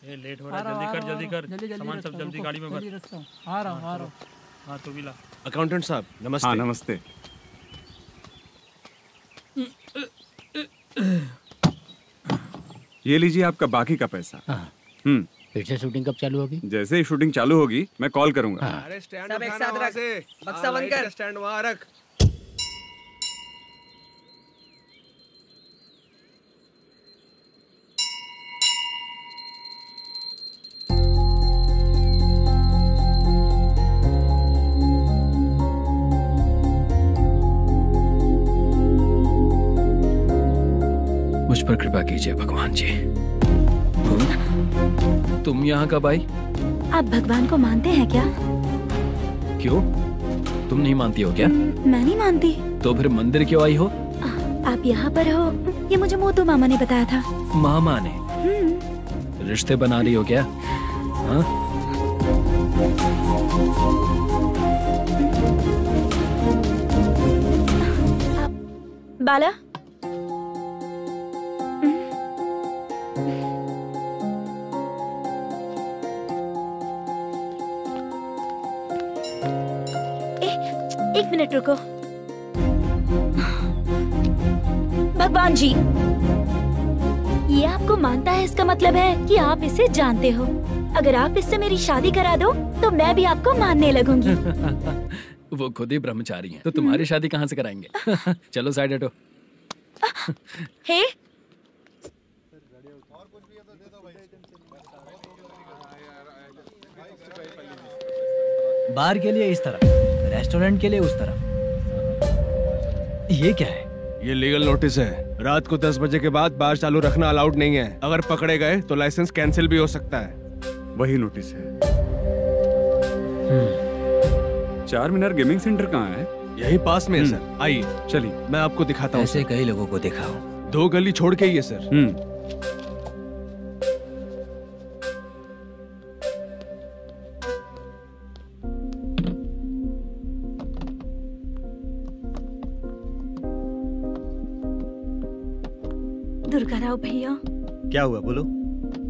ये लेट हो रहा है, जल्दी कर। सामान सब जल्दी गाड़ी में भर। आ रहा हूँ। हाँ तू भी ला। अकाउंटेंट साहब नमस्ते। हाँ नमस्ते। ये लीजिए आपका बाकी का पैसा। फिर से शूटिंग कब चालू होगी? जैसे ही शूटिंग चालू होगी मैं कॉल करूंगा। अरे स्टैंड सब एक साथ रख, बक्सा बंद कर। स्टैंड वहाँ रख। मुझ पर कृपा कीजिए भगवान जी। तुम यहाँ कब आई? आप भगवान को मानते हैं क्या? क्यों? तुम नहीं मानती हो क्या? मैं नहीं मानती। तो फिर मंदिर क्यों आई हो? आप यहाँ पर हो ये मुझे मोदू मामा ने बताया था। मामा ने? रिश्ते बना रही हो क्या? हाँ? बाला, एक मिनट रुको। भगवान जी, ये आपको मानता है, इसका मतलब है कि आप इसे जानते हो। अगर आप इससे मेरी शादी करा दो तो मैं भी आपको मानने लगूंगी। वो खुद ही ब्रह्मचारी हैं, तो तुम्हारी शादी कहाँ से कराएंगे? चलो साइड हटो। हे, बार के लिए इस तरफ, रेस्टोरेंट के लिए उस तरफ। ये क्या है? ये लीगल नोटिस है। रात को 10 बजे के बाद बार चालू रखना अलाउड नहीं है। अगर पकड़े गए तो लाइसेंस कैंसिल भी हो सकता है। वही नोटिस है। चार मीनार गेमिंग सेंटर कहाँ है? यही पास में है सर, आइए चलिए मैं आपको दिखाता हूँ। ऐसे कई लोगों को देखा हूँ। 2 गली छोड़ के ही है सर। दुर्गा राव भैया, क्या हुआ बोलो।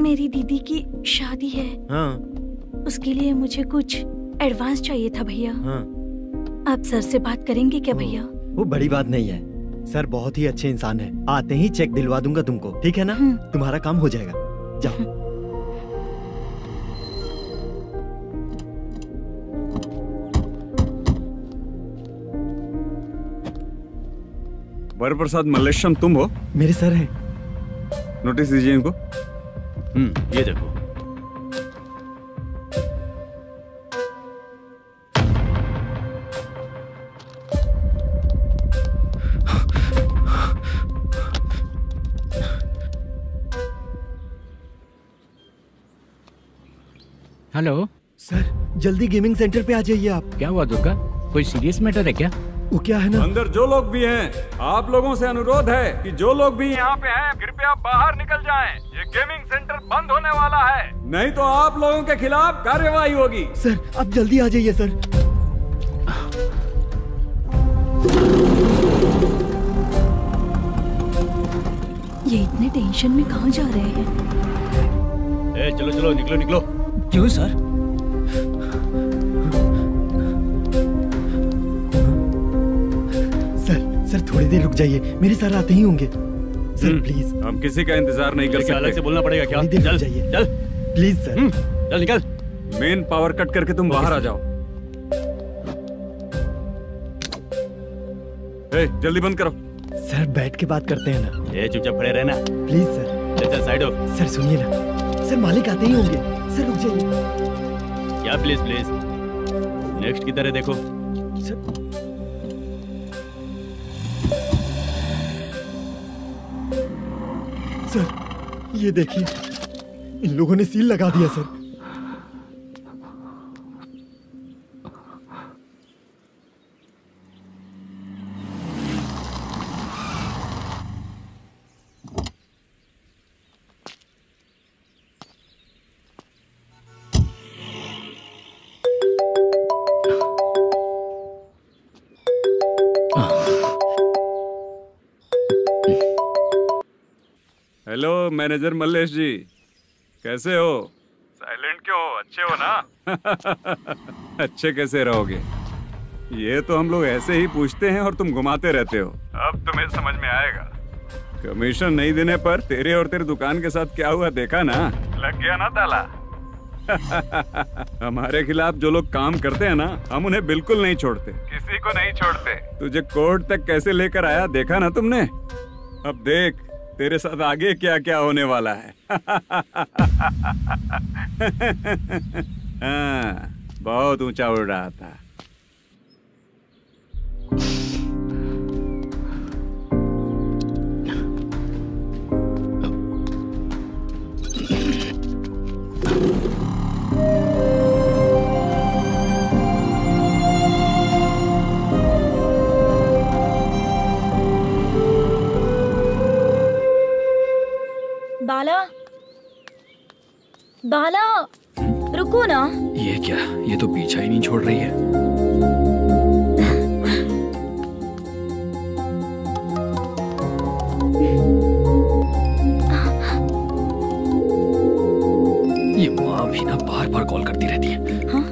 मेरी दीदी की शादी है। हाँ उसके लिए मुझे कुछ एडवांस चाहिए था भैया। हाँ आप सर से बात करेंगे क्या भैया? वो बड़ी बात नहीं है, सर बहुत ही अच्छे इंसान है। आते ही चेक दिलवा दूंगा तुमको, ठीक है ना? तुम्हारा काम हो जाएगा, जाओ। वरप्रसाद मल्लेशम तुम हो? मेरे सर हैं। नोटिस दीजिए इनको। ये देखो। हेलो सर, जल्दी गेमिंग सेंटर पे आ जाइए आप। क्या हुआ दुर्गा, कोई सीरियस मैटर है क्या? वो क्या है ना, अंदर जो लोग भी हैं, आप लोगों से अनुरोध है कि जो लोग भी यहाँ पे हैं, कृपया बाहर निकल जाएं। ये गेमिंग सेंटर बंद होने वाला है, नहीं तो आप लोगों के खिलाफ कार्यवाही होगी। सर आप जल्दी आ जाइए सर। ये इतने टेंशन में कहाँ जा रहे हैं? चलो चलो, निकलो निकलो। क्यों सर? सर थोड़ी देर रुक जाइए, मेरे सर आते ही होंगे। Sir please. हम किसी का इंतजार नहीं कर सकते। अलग से बोलना पड़ेगा क्या? चल जाइए, चल प्लीज सर। चल निकल। मेन पावर कट करके तुम बाहर आ जाओ। जल्दी बंद करो। सर बैठ के बात करते हैं ना। चुपचाप खड़े रहना प्लीज सर। चल साइड हो। सर सुनिए ना, सर मालिक आते ही होंगे, सर रुक जाइए। क्या प्लीज प्लीज? नेक्स्ट की तरह देखो। सर ये देखिए, इन लोगों ने सील लगा दिया सर। हेलो मैनेजर मल्लेश जी, कैसे हो? साइलेंट क्यों हो? अच्छे हो ना? अच्छे कैसे रहोगे? ये तो हम लोग ऐसे ही पूछते हैं और तुम घुमाते रहते हो। अब तुम्हें समझ में आएगा। कमीशन नहीं देने पर तेरे और तेरी दुकान के साथ क्या हुआ देखा ना? लग गया ना ताला। हमारे खिलाफ जो लोग काम करते हैं ना, हम उन्हें बिल्कुल नहीं छोड़ते, किसी को नहीं छोड़ते। तुझे कोर्ट तक कैसे लेकर आया देखा ना तुमने? अब देख तेरे साथ आगे क्या क्या होने वाला है। हाँ, बहुत ऊंचा उड़ रहा था। बाला, बाला, रुको ना। ये क्या? ये तो पीछा ही नहीं छोड़ रही है। ये माँ भी ना बार बार कॉल करती रहती है। हाँ?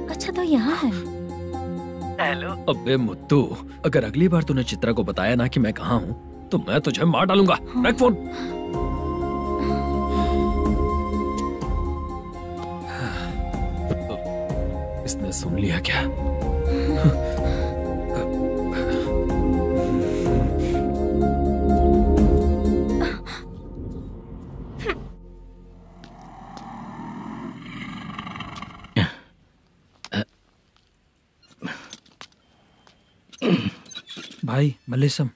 अच्छा तो यहाँ है। हेलो। अबे मुद्दू, अगर अगली बार तूने चित्रा को बताया ना कि मैं कहाँ हूँ, तो मैं तुझे मार डालूंगा। रख फोन। इसने सुन लिया क्या? भाई मल्लेशम,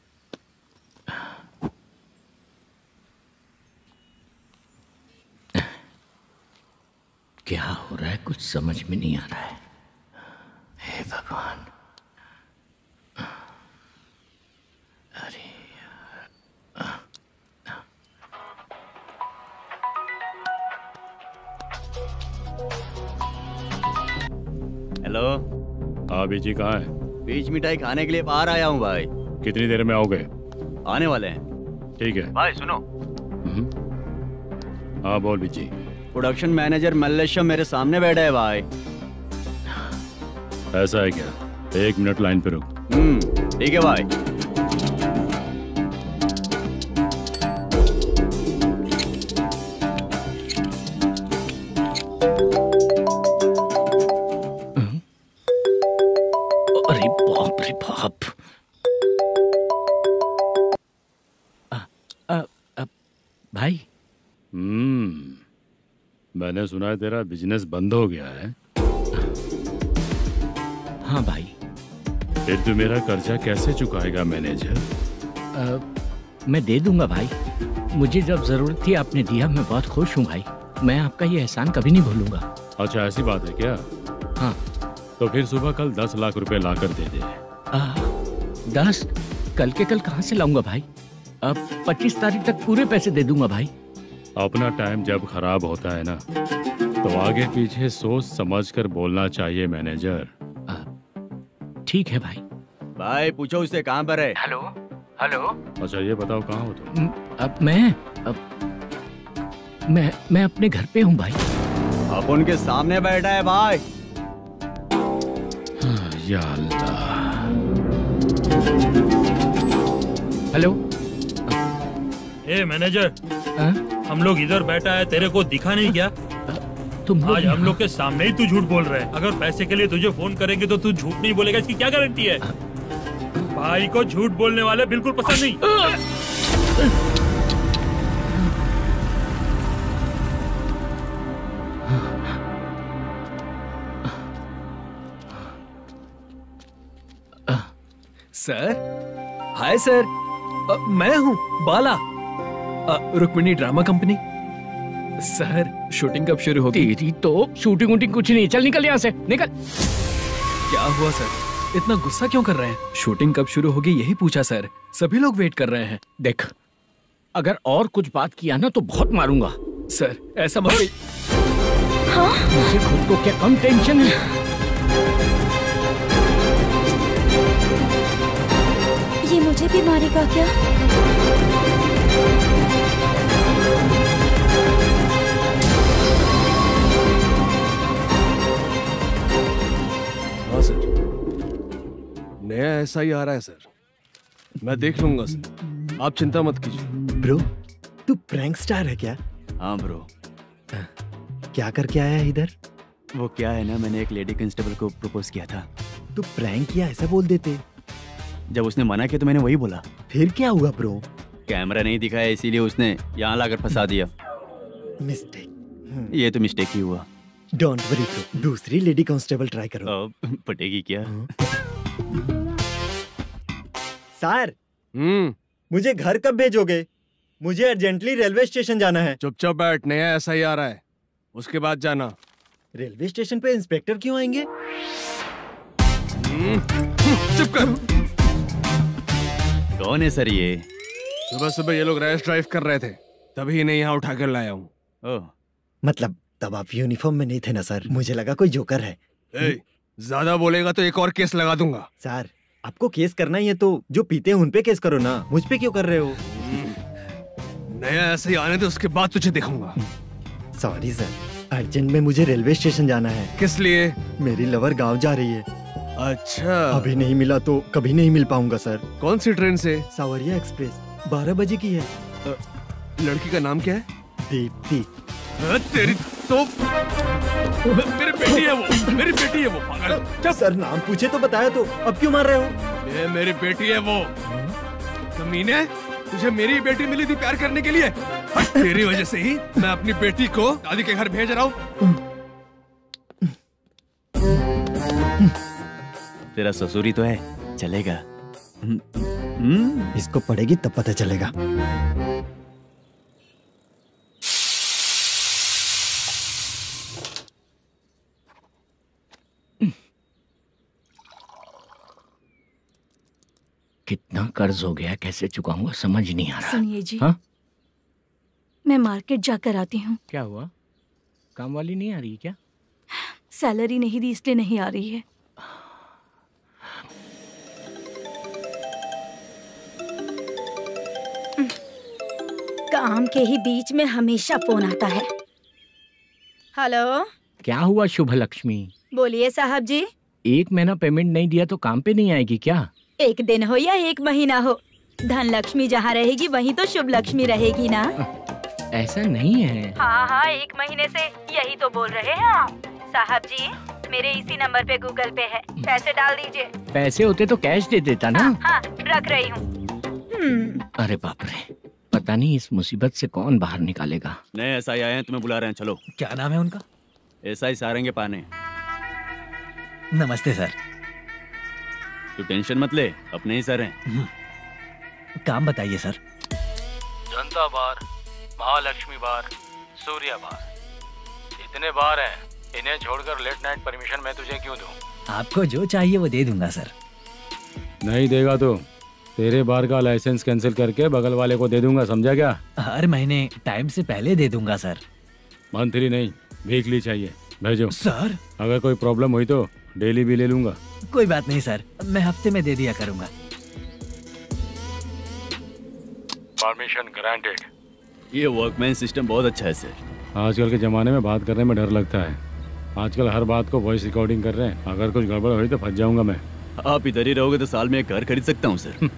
क्या हो रहा है? कुछ समझ में नहीं आ रहा है। हे भगवान, अरे हेलो। हाँ जी, कहाँ है? बीच मिठाई खाने के लिए बाहर आया हूँ भाई। कितनी देर में आओगे? आने वाले हैं। ठीक है भाई सुनो। हाँ बोल बीजी। प्रोडक्शन मैनेजर मल्लेशम मेरे सामने बैठा है भाई। ऐसा है क्या? 1 मिनट लाइन पे रुक। ठीक है भाई। अरे बाप रे बाप। भाई मैंने सुना है तेरा बिजनेस बंद हो गया है। हाँ भाई। फिर तू मेरा कर्जा कैसे चुकाएगा मैनेजर? मैं दे दूंगा भाई, मुझे जब जरूरत थी आपने दिया, मैं बहुत खुश हूँ भाई। मैं आपका ये एहसान कभी नहीं भूलूंगा। अच्छा ऐसी बात है क्या? हाँ। तो फिर सुबह कल 10 लाख रुपए लाकर दे दे। 10? कल के कल कहाँ से लाऊंगा भाई? अब 25 तारीख तक पूरे पैसे दे दूंगा भाई। अपना टाइम जब खराब होता है ना, तो आगे पीछे सोच समझ कर बोलना चाहिए मैनेजर। ठीक है भाई। भाई पूछो उससे कहाँ पर है। Hello hello. अच्छा ये बताओ कहाँ हो तुम? अब मैं अपने घर पे हूँ भाई। अब उनके सामने बैठा है भाई। या अल्लाह। हेलो। ए मैनेजर, हम लोग इधर बैठा है, तेरे को दिखा नहीं क्या? तुम आज हम लोग के सामने ही तू झूठ बोल रहा है। अगर पैसे के लिए तुझे फोन करेंगे तो तू झूठ नहीं बोलेगा, इसकी क्या गारंटी है? भाई को झूठ बोलने वाले बिल्कुल पसंद नहीं। सर, हाय सर, मैं हूँ Bala, Rukmini drama company. Sir shooting कब शुरू होगी? तेरी तो शूटिंग वूटिंग कुछ नहीं, चल निकल यहाँ से, निकल। क्या हुआ सर, इतना गुस्सा क्यों कर रहे हैं? शूटिंग कब शुरू होगी यही पूछा सर, सभी लोग वेट कर रहे हैं। देख, अगर और कुछ बात किया ना तो बहुत मारूंगा। सर ऐसा मत। मुझे खुद को क्या कम टेंशन है? ये मुझे भी मारेगा क्या? हाँ सर, नया ऐसा ही आ रहा है सर, मैं देख लूंगा सर, आप चिंता मत कीजिए। ब्रो, तू प्रैंक स्टार है क्या? हाँ ब्रो। क्या करके आया है इधर? वो क्या है ना, मैंने एक लेडी कांस्टेबल को प्रपोज किया था। तू प्रैंक किया ऐसा बोल देते। जब उसने मना किया तो मैंने वही बोला। फिर क्या हुआ ब्रो? कैमरा नहीं दिखाया इसीलिए उसने यहाँ लाकर फंसा दिया। मिस्टेक। ये तो मिस्टेक ही हुआ। डोंट वरी ब्रो, दूसरी लेडी कांस्टेबल ट्राई करो। पटेगी क्या? सर, मुझे घर कब भेजोगे? मुझे अर्जेंटली रेलवे स्टेशन जाना है। चुपचाप बैठ, नया ऐसा ही आ रहा है, उसके बाद जाना। रेलवे स्टेशन पे इंस्पेक्टर क्यों आएंगे? चुप कर। कौन है सर ये? सुबह सुबह ये लोग रैश ड्राइव कर रहे थे, तभी इन्हें यहाँ उठा कर लाया हूँ। मतलब तब आप यूनिफॉर्म में नहीं थे ना सर, मुझे लगा कोई जोकर है। ज्यादा बोलेगा तो एक और केस लगा दूंगा। सर, आपको केस करना ही है तो जो पीते हैं उन पे केस करो ना, मुझ पे क्यों कर रहे हो? नया ऐसे ही आने दो, उसके बाद तुझे देखूंगा। सॉरी सर, अर्जेंट में मुझे रेलवे स्टेशन जाना है। किस लिए? मेरी लवर गांव जा रही है। अच्छा, अभी नहीं मिला तो कभी नहीं मिल पाऊंगा सर। कौन सी ट्रेन से? सावरिया एक्सप्रेस, 12 बजे की है। लड़की का नाम क्या है? दीप्ति। तेरी तो मेरी बेटी है वो, मेरी बेटी है वो, पागल। सर नाम पूछे तो बताया, तो अब क्यों मार रहे हो? ये मेरी बेटी है वो। कमीने, तुझे मेरी बेटी मिली थी प्यार करने के लिए, तेरी वजह से ही मैं अपनी बेटी को दादी के घर भेज रहा हूँ। तेरा ससुरी तो है, चलेगा। इसको पढ़ेगी तब पता चलेगा। कितना कर्ज हो गया, कैसे चुकाऊंगा समझ नहीं आ रहा। सुनिए जी, हाँ? मैं मार्केट जाकर आती हूँ। क्या हुआ, काम वाली नहीं आ रही क्या? सैलरी नहीं दी इसलिए नहीं आ रही है। काम के ही बीच में हमेशा फोन आता है। हेलो, क्या हुआ शुभ लक्ष्मी? बोलिए साहब जी। 1 महीना पेमेंट नहीं दिया तो काम पे नहीं आएगी क्या? 1 दिन हो या 1 महीना हो, धन लक्ष्मी जहाँ रहेगी वहीं तो शुभ लक्ष्मी रहेगी ना। ऐसा नहीं है। हाँ, 1 महीने से यही तो बोल रहे हैं आप। साहब जी, मेरे इसी नंबर पे गूगल पे है, पैसे डाल दीजिए। पैसे होते तो कैश दे देता ना। हाँ, रख रही हूँ। अरे बाप रे, पता नहीं इस मुसीबत से कौन बाहर निकालेगा। नए एसआई आए हैं, तुम्हें बुला रहे हैं, चलो। क्या नाम है उनका? एसआई सारंगे पाने। नमस्ते सर। तू टेंशन मत ले, अपने ही सर हैं। काम बताइए सर। जनता बार, महालक्ष्मी बार, सूर्या बार, इतने बार हैं। इन्हें छोड़कर लेट नाइट परमिशन मैं तुझे क्यों दूं? आपको जो चाहिए वो दे दूंगा सर। नहीं देगा तो तेरे बार का लाइसेंस कैंसिल करके बगल वाले को दे दूंगा, समझा क्या? हर महीने टाइम से पहले दे दूंगा सर। मंथली नहीं, वीकली चाहिए, भेजो। सर अगर कोई प्रॉब्लम हुई तो डेली भी ले लूंगा। कोई बात नहीं सर, मैं हफ्ते में दे दिया करूंगा। Permission granted. ये वर्कमैन सिस्टम बहुत अच्छा है सर। आजकल के जमाने में बात करने में डर लगता है। आजकल हर बात को वॉइस रिकॉर्डिंग कर रहे हैं। अगर कुछ गड़बड़ हुई तो फंस जाऊंगा मैं। आप इधर ही रहोगे तो साल में 1 घर खरीद सकता हूँ सर।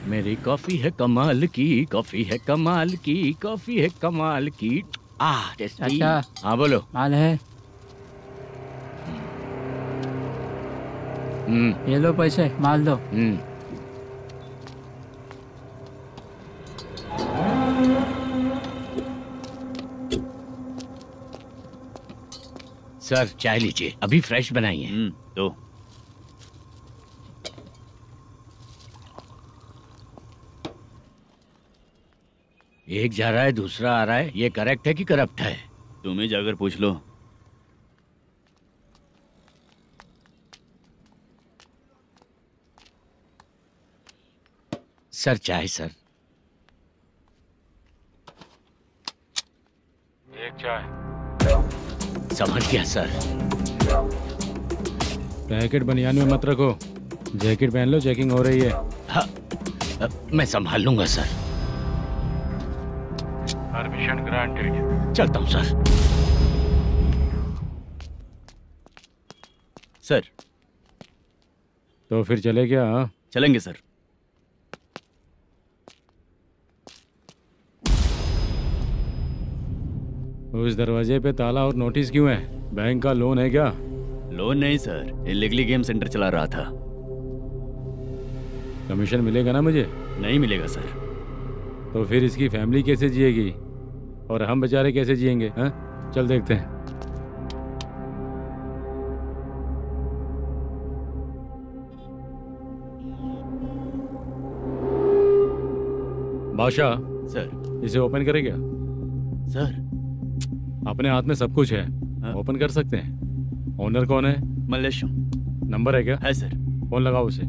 मेरी कॉफी है कमाल की, कॉफी है कमाल की, कॉफी है कमाल की। टेस्टी। अच्छा, हाँ बोलो। माल है। ये लो पैसे, माल दो। सर चाय लीजिए, अभी फ्रेश बनाई है। तो एक जा रहा है दूसरा आ रहा है, ये करेक्ट है कि करप्ट है? तुम ही जाकर पूछ लो। सर चाय सर। एक चाय। समझ गया सर। पैकेट बनियान में मत रखो, जैकेट पहन लो, चेकिंग हो रही है। हाँ, मैं संभाल लूंगा सर। Permission granted. चलता हूँ सर। सर तो फिर चले क्या? हाँ? चलेंगे सर। उस दरवाजे पे ताला और नोटिस क्यों है? बैंक का लोन है क्या? लोन नहीं सर, इलीगली गेम सेंटर चला रहा था। कमीशन मिलेगा ना मुझे? नहीं मिलेगा सर। तो फिर इसकी फैमिली कैसे जिएगी और हम बेचारे कैसे जिएंगे? हाँ, चल देखते हैं। बादशाह सर, इसे ओपन करे क्या? सर अपने हाथ में सब कुछ है, ओपन कर सकते हैं। ओनर कौन है? मल्लेशम। नंबर है क्या? है सर। फोन लगाओ उसे।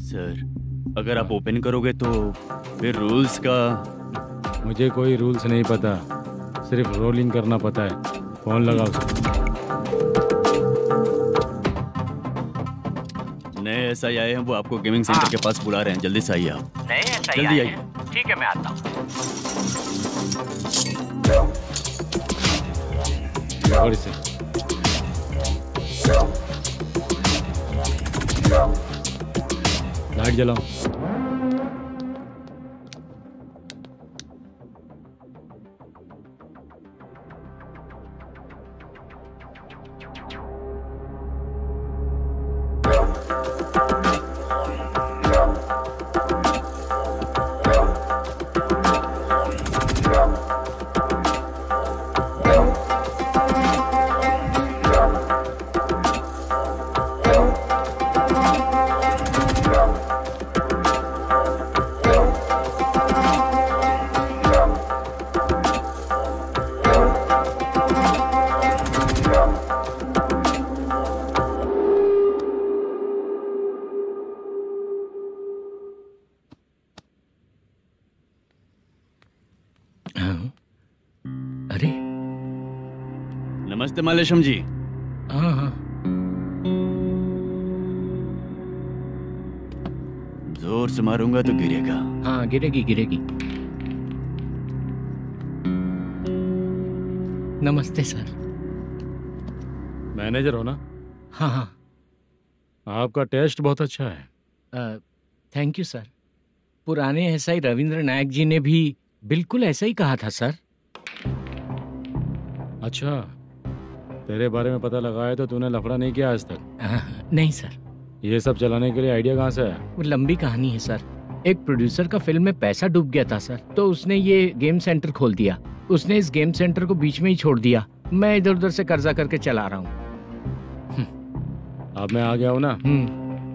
सर अगर आप ओपन करोगे तो फिर रूल्स का। मुझे कोई रूल्स नहीं पता, सिर्फ रोलिंग करना पता है। फोन लगाओ उसे। नए एसआई आए हैं, वो आपको गेमिंग सेंटर के पास बुला रहे हैं, जल्दी से आइए आप। नए एसआई जल्दी आए आइए। हैं? ठीक है मैं आता हूँ। और इसे लाइट जलाओ। नमस्ते मल्लेशम जी। हाँ हाँ। जोर से मारूंगा तो गिरेगा। हाँ गिरेगी गिरेगी। नमस्ते सर। मैनेजर हो ना? हाँ हाँ। आपका टेस्ट बहुत अच्छा है। Thank you sir. पुराने एसआई रविंद्र नायक जी ने भी बिल्कुल ऐसा ही कहा था सर। अच्छा, तेरे बारे में पता लगा है तो तूने लफड़ा नहीं किया आज तक? नहीं सर। ये सब चलाने के लिए आइडिया कहाँ से है? वो लंबी कहानी है सर। एक प्रोड्यूसर का फिल्म में पैसा डूब गया था सर, तो उसने ये गेम सेंटर खोल दिया। उसने इस गेम सेंटर को बीच में ही छोड़ दिया। मैं इधर उधर से कर्जा करके चला रहा हूँ। अब मैं आ गया हूँ ना,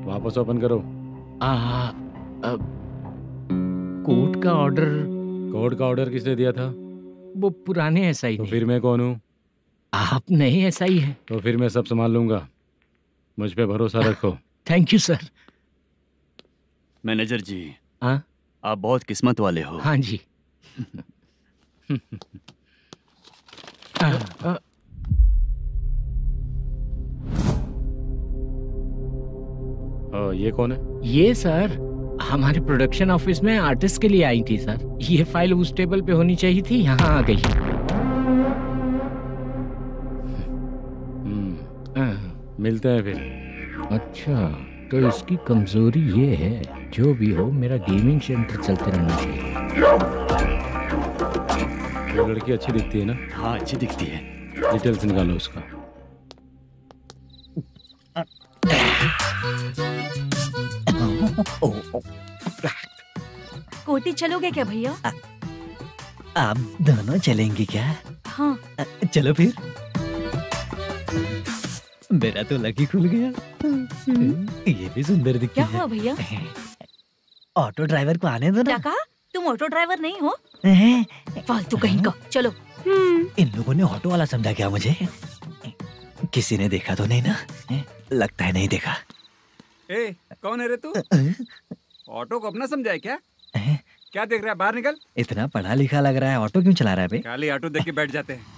वापस ओपन करो। कोर्ट का ऑर्डर। कोर्ट का ऑर्डर किसने दिया था? वो पुराने एसआई। तो फिर मैं कौन हूँ? आप नए एसआई हैं। तो फिर मैं सब संभाल लूंगा, मुझ पे भरोसा रखो। Thank you sir. मैनेजर जी, हाँ, आप बहुत किस्मत वाले हो। हाँ जी। ये कौन है? ये सर हमारे प्रोडक्शन ऑफिस में आर्टिस्ट के लिए आई थी सर। ये फाइल उस टेबल पे होनी चाहिए थी, यहाँ आ गई। मिलते हैं फिर। अच्छा, तो इसकी कमजोरी ये है, जो भी हो मेरा गेमिंग सेंटर चलते रहना चाहिए। ये लड़की अच्छी दिखती है ना? हाँ, अच्छी दिखती है। डिटेल्स निकालो उसका। कोटी चलोगे क्या भैया? आप दोनों चलेंगे क्या? हाँ। चलो फिर। मेरा तो लकी खुल गया। ये भी सुंदर दिखती क्या है। हुआ भैया? ऑटो ड्राइवर को आने दो ना। क्या कहा? तुम ऑटो ड्राइवर नहीं हो? फालतू कहीं का। चलो। इन लोगों ने ऑटो वाला समझा क्या मुझे? किसी ने देखा तो नहीं ना? लगता है नहीं देखा। ए, कौन है रे तू? ऑटो को अपना समझा है क्या? क्या देख रहा है? बाहर निकल। इतना पढ़ा लिखा लग रहा है, ऑटो क्यों चला रहा है बे? खाली ऑटो देख के बैठ जाते हैं।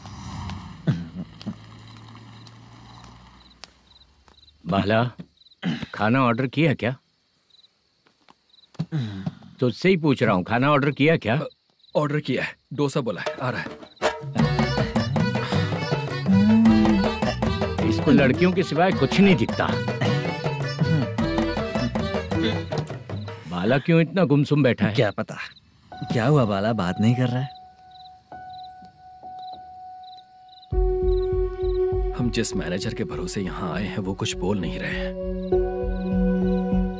बाला, खाना ऑर्डर किया क्या? तुझसे ही पूछ रहा हूँ, खाना ऑर्डर किया क्या? ऑर्डर किया है, डोसा बोला है, आ रहा है। इसको लड़कियों के सिवाय कुछ नहीं दिखता। बाला क्यों इतना गुमसुम बैठा है? क्या पता क्या हुआ, बाला बात नहीं कर रहा है। हम जिस मैनेजर के भरोसे यहाँ आए हैं वो कुछ बोल नहीं रहे हैं।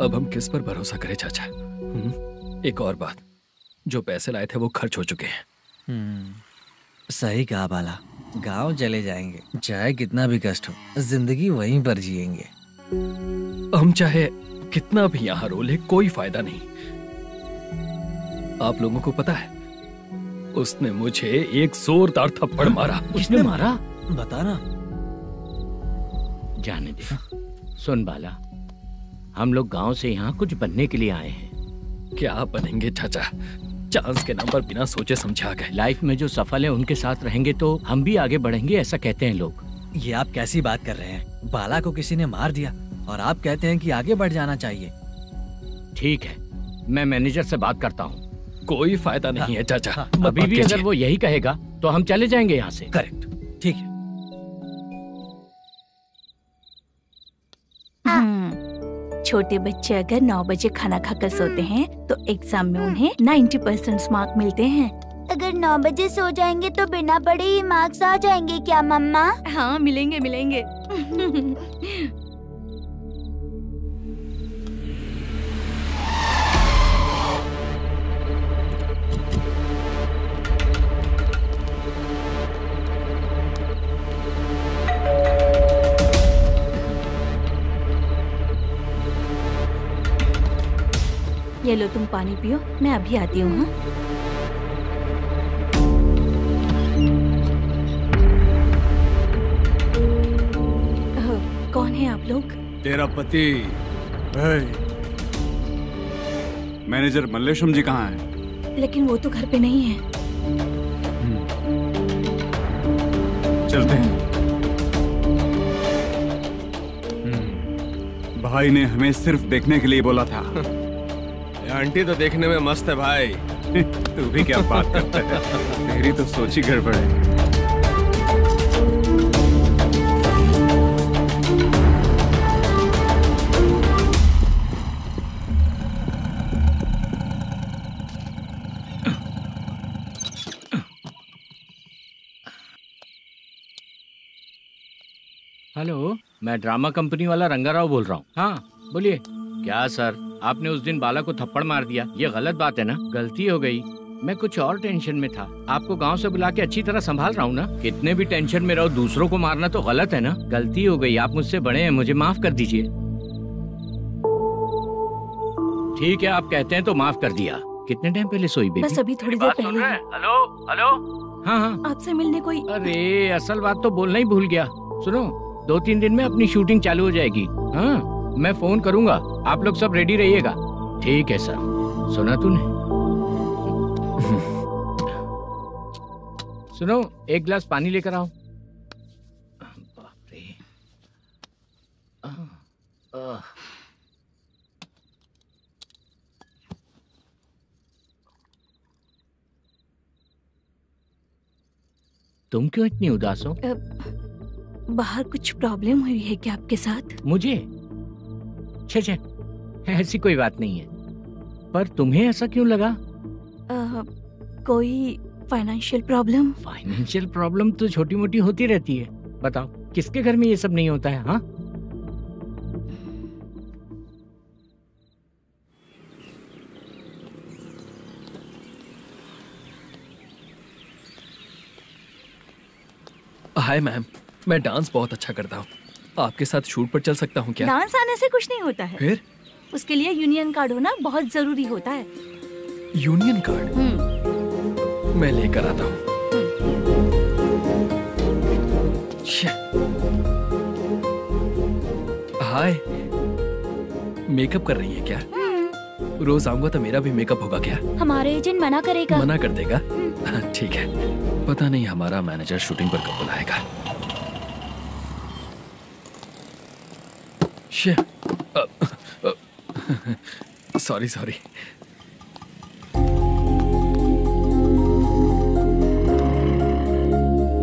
अब हम किस पर भरोसा करें चाचा? एक और बात, जो पैसे लाए थे वो खर्च हो चुके हैं। सही कहा बाला, गांव चले जाएंगे, चाहे कितना भी कष्ट हो, जिंदगी वहीं पर जिएंगे। हम चाहे कितना भी यहाँ रो ले, कोई फायदा नहीं। आप लोगों को पता है, उसने मुझे एक जोरदार थप्पड़ मारा। किसने मारा? बताना। जाने दे। सुन बाला, हम लोग गांव से यहाँ कुछ बनने के लिए आए हैं। क्या बनेंगे चाचा? चांस के नाम पर बिना सोचे समझे आ गए। लाइफ में जो सफल है उनके साथ रहेंगे तो हम भी आगे बढ़ेंगे, ऐसा कहते हैं लोग। ये आप कैसी बात कर रहे हैं? बाला को किसी ने मार दिया और आप कहते हैं कि आगे बढ़ जाना चाहिए। ठीक है, मैं मैनेजर से बात करता हूँ। कोई फायदा नहीं है चाचा। अभी भी अगर वो यही कहेगा तो हम चले जाएंगे यहाँ से। करेक्ट, ठीक है। छोटे बच्चे अगर 9 बजे खाना खाकर सोते हैं तो एग्जाम में उन्हें 90% मार्क मिलते हैं। अगर 9 बजे सो जाएंगे तो बिना पढ़े ही मार्क्स आ जाएंगे क्या मम्मा? हाँ, मिलेंगे मिलेंगे। ये लो, तुम पानी पियो, मैं अभी आती हूँ। हाँ, कौन है आप लोग? तेरा पति। मैनेजर मल्लेशम जी कहाँ हैं? लेकिन वो तो घर पे नहीं है। चलते हैं। भाई ने हमें सिर्फ देखने के लिए बोला था। आंटी तो देखने में मस्त है भाई। तू भी क्या बात करता है? तेरी तो सोच ही गड़बड़ है। हेलो, मैं ड्रामा कंपनी वाला रंगाराव बोल रहा हूँ। हाँ बोलिए। क्या सर, आपने उस दिन बाला को थप्पड़ मार दिया, ये गलत बात है ना? गलती हो गई, मैं कुछ और टेंशन में था। आपको गांव से बुला के अच्छी तरह संभाल रहा हूँ ना। कितने भी टेंशन में रहो, दूसरों को मारना तो गलत है ना। गलती हो गई, आप मुझसे बड़े हैं, मुझे माफ कर दीजिए। ठीक है, आप कहते हैं तो माफ कर दिया। कितने टाइम पहले सोई बेबी? बस अभी थोड़ी देर पहले। Hello hello. हाँ हाँ, आपसे मिलने कोई। अरे असल बात तो बोलना ही भूल गया। सुनो, 2-3 दिन में अपनी शूटिंग चालू हो जाएगी। हाँ, मैं फोन करूंगा, आप लोग सब रेडी रहिएगा। ठीक है सर। सुना तूने? सुनो, एक गिलास पानी लेकर आओ। बाप रे। तुम क्यों इतनी उदास हो? बाहर कुछ प्रॉब्लम हुई है क्या आपके साथ? मुझे? छे, ऐसी कोई बात नहीं है। पर तुम्हें ऐसा क्यों लगा? कोई फाइनेंशियल प्रॉब्लम? फाइनेंशियल प्रॉब्लम तो छोटी मोटी होती रहती है। बताओ, किसके घर में ये सब नहीं होता है? हाँ, हाय मैम, मैं डांस बहुत अच्छा करता हूँ। आपके साथ शूट पर चल सकता हूँ क्या? डांस आने से कुछ नहीं होता है। फिर? उसके लिए यूनियन कार्ड होना बहुत जरूरी होता है। Union card? मैं लेकर आता हूँ। हाय, मेकअप कर रही है क्या? रोज आऊंगा तो मेरा भी मेकअप होगा क्या? हमारे एजेंट मना करेगा। मना कर देगा? ठीक है, पता नहीं हमारा मैनेजर शूटिंग पर कब बुलाएगा। सॉरी।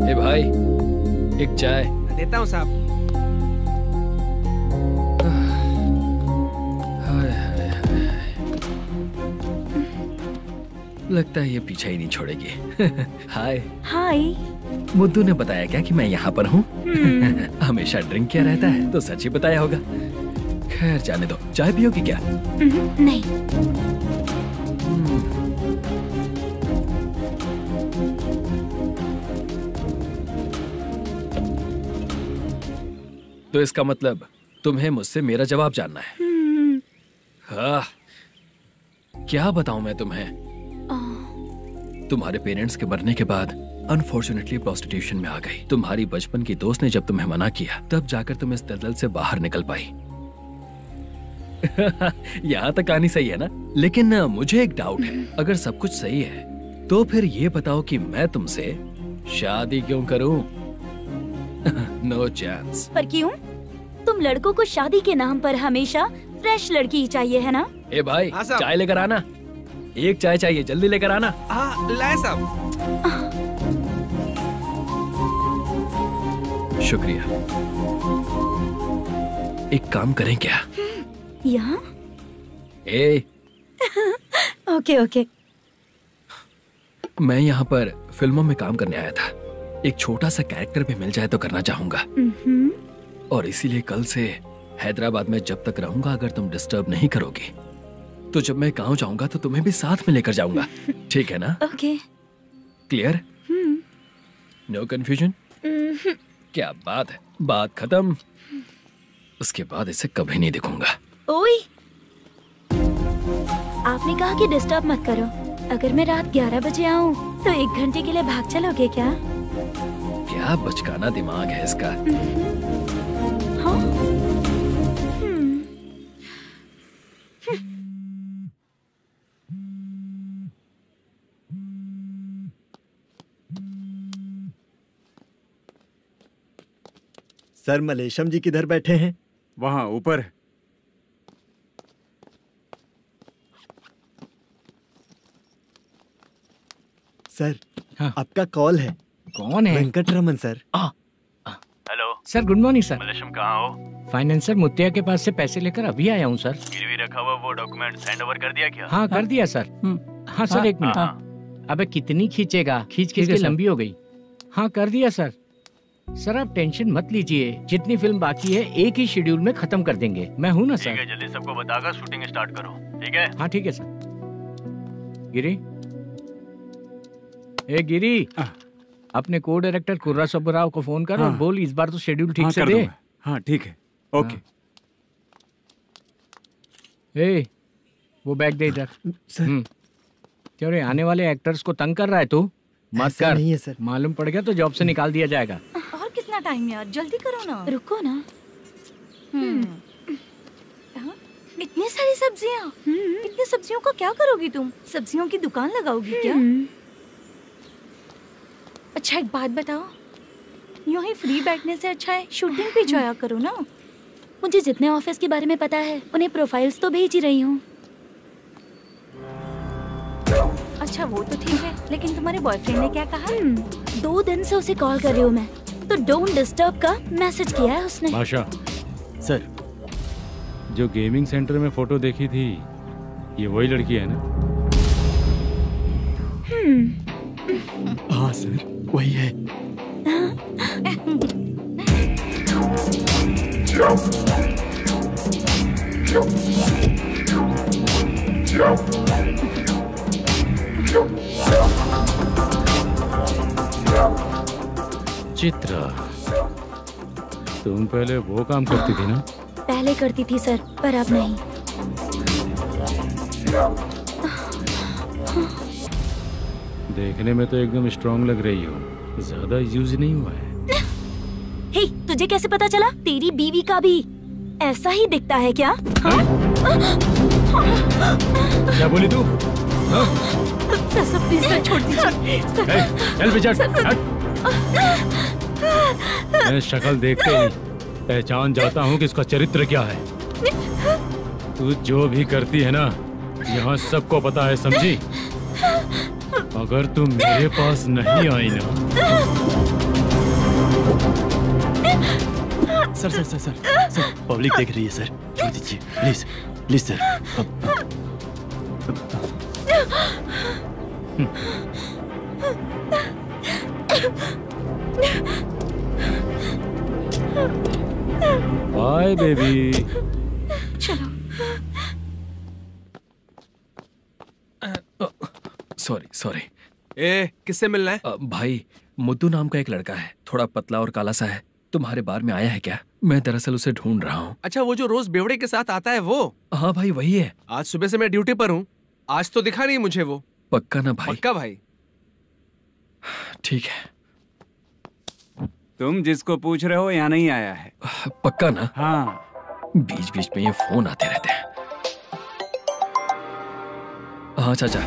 ए भाई, एक चाय देता हूँ साहब। लगता है ये पीछा ही नहीं छोड़ेगी। हाय। हाय। मुद्दू ने बताया क्या कि मैं यहाँ पर हूँ? हमेशा ड्रिंक किया रहता है तो सच ही बताया होगा। खैर जाने दो, चाय पियोगी क्या? नहीं। तो इसका मतलब तुम्हें मुझसे मेरा जवाब जानना है? हाँ, क्या बताऊं मैं तुम्हें? तुम्हारे पेरेंट्स के मरने के बाद अनफॉर्चुनेटली प्रोस्टिट्यूशन में आ गई। तुम्हारी बचपन की दोस्त ने जब तुम्हें मना किया, तब जाकर तुम इस दलदल से बाहर निकल पाई। यहाँ तक कहानी सही है ना? लेकिन मुझे एक डाउट है। अगर सब कुछ सही है तो फिर ये बताओ कि मैं तुमसे शादी क्यों करूं? No chance. पर क्यों? तुम लड़कों को शादी के नाम पर हमेशा फ्रेश लड़की ही चाहिए, है ना? ए भाई, चाय लेकर आना। एक चाय चाहिए, जल्दी लेकर आना। हाँ, लाए साहब। शुक्रिया। एक काम करें क्या? यहाँ? ओके। मैं यहाँ पर फिल्मों में काम करने आया था। एक छोटा सा कैरेक्टर भी मिल जाए तो करना चाहूंगा। और इसीलिए कल से हैदराबाद में जब तक रहूंगा, अगर तुम डिस्टर्ब नहीं करोगी तो जब मैं गांव जाऊंगा तो तुम्हें भी साथ में लेकर जाऊंगा। ठीक है ना? ओके। क्लियर? No confusion? क्या बात है, बात खत्म। उसके बाद इसे कभी नहीं दिखूंगा। ओए, आपने कहा कि डिस्टर्ब मत करो। अगर मैं रात 11 बजे आऊं तो 1 घंटे के लिए भाग चलोगे क्या? क्या बचकाना दिमाग है इसका। हाँ? सर, मलेशम जी किधर बैठे हैं? वहाँ ऊपर। सर, आपका कॉल है। कौन है? Venkataraman sir. Hello sir, good morning sir. Malesham कहाँ हो? फाइनेंसर मुत्तिया के पास से पैसे लेकर अभी आया हूँ सर। गिरवी रखा हुआ वो डॉक्यूमेंट हैंड ओवर कर दिया क्या? हाँ, कर दिया सर। हाँ सर, एक मिनट। अबे कितनी खींचेगा, खींच के लंबी हो गई। हाँ, कर दिया सर। सर आप टेंशन मत लीजिए, जितनी फिल्म बाकी है एक ही शेड्यूल में खत्म कर देंगे। मैं हूँ ना सर। ठीक है, जल्दी सबको बताकर शूटिंग स्टार्ट करो, ठीक है? हाँ ठीक है सर। गिरी, ए गिरी, अपने को डायरेक्टर कुर्रा सुब्बराव को फोन कर और बोल इस बार तो शेड्यूल ठीक से दे। हाँ ठीक है, ओके। ए, वो बैग दे इधर। सर। क्यों रे, आने वाले एक्टर्स को तंग कर रहा है तू? मत ऐसा कर। नहीं है सर। मालूम पड़ गया तो जॉब से निकाल दिया जाएगा। और कितना टाइम यार, जल्दी करो ना। रुको ना। इतनी सारी सब्जियाँ, इतनी सब्जियों को क्या करोगी तुम? सब्जियों की दुकान लगाओगी क्या? अच्छा एक बात बताओ, यूं ही फ्री बैठने से अच्छा है शूटिंग भी जाया करो ना। मुझे जितने ऑफिस के बारे में पता है उन्हें प्रोफाइल्स तो भेज ही रही हूँ। अच्छा वो तो ठीक है, लेकिन तुम्हारे बॉयफ्रेंड ने क्या कहा? 2 दिन से उसे कॉल कर रही हूँ मैं, तो डोंट डिस्टर्ब का मैसेज किया है उसने। बादशाह सर, जो गेमिंग सेंटर में फोटो देखी थी, ये वही लड़की है ना? हाँ सर, वही है। चित्रा, तुम पहले वो काम करती थी ना? पहले करती थी सर, पर अब नहीं। देखने में तो एकदम स्ट्रांग लग रही हो, ज्यादा यूज नहीं हुआ है। हे, तुझे कैसे पता चला? तेरी बीवी का भी ऐसा ही दिखता है क्या? क्या बोली तू? सर प्लीज सर, छोड़ दीजिए। चल बेटा, मैं शक्ल देखते ही पहचान जाता हूँ कि इसका चरित्र क्या है। तू जो भी करती है ना, यहाँ सबको पता है, समझी? अगर तू मेरे पास नहीं आई ना। Sir sir sir sir sir, public देख रही है सर, छोड़ दीजिए please please sir. Bye baby. चलो। Sorry sorry. ए, किससे मिलना है? भाई, मुद्दू नाम का एक लड़का है, थोड़ा पतला और काला सा है, तुम्हारे बार में आया है क्या? मैं दरअसल उसे ढूंढ रहा हूँ। अच्छा, वो जो रोज बेवड़े के साथ आता है वो? हाँ भाई वही है। आज सुबह से मैं ड्यूटी पर हूँ, आज तो दिखा नहीं मुझे वो। पक्का ना भाई? पक्का भाई। ठीक है। तुम जिसको पूछ रहे हो यहाँ नहीं आया है? पक्का ना? हाँ। बीच बीच में ये फोन आते रहते हैं। हाँ चाचा।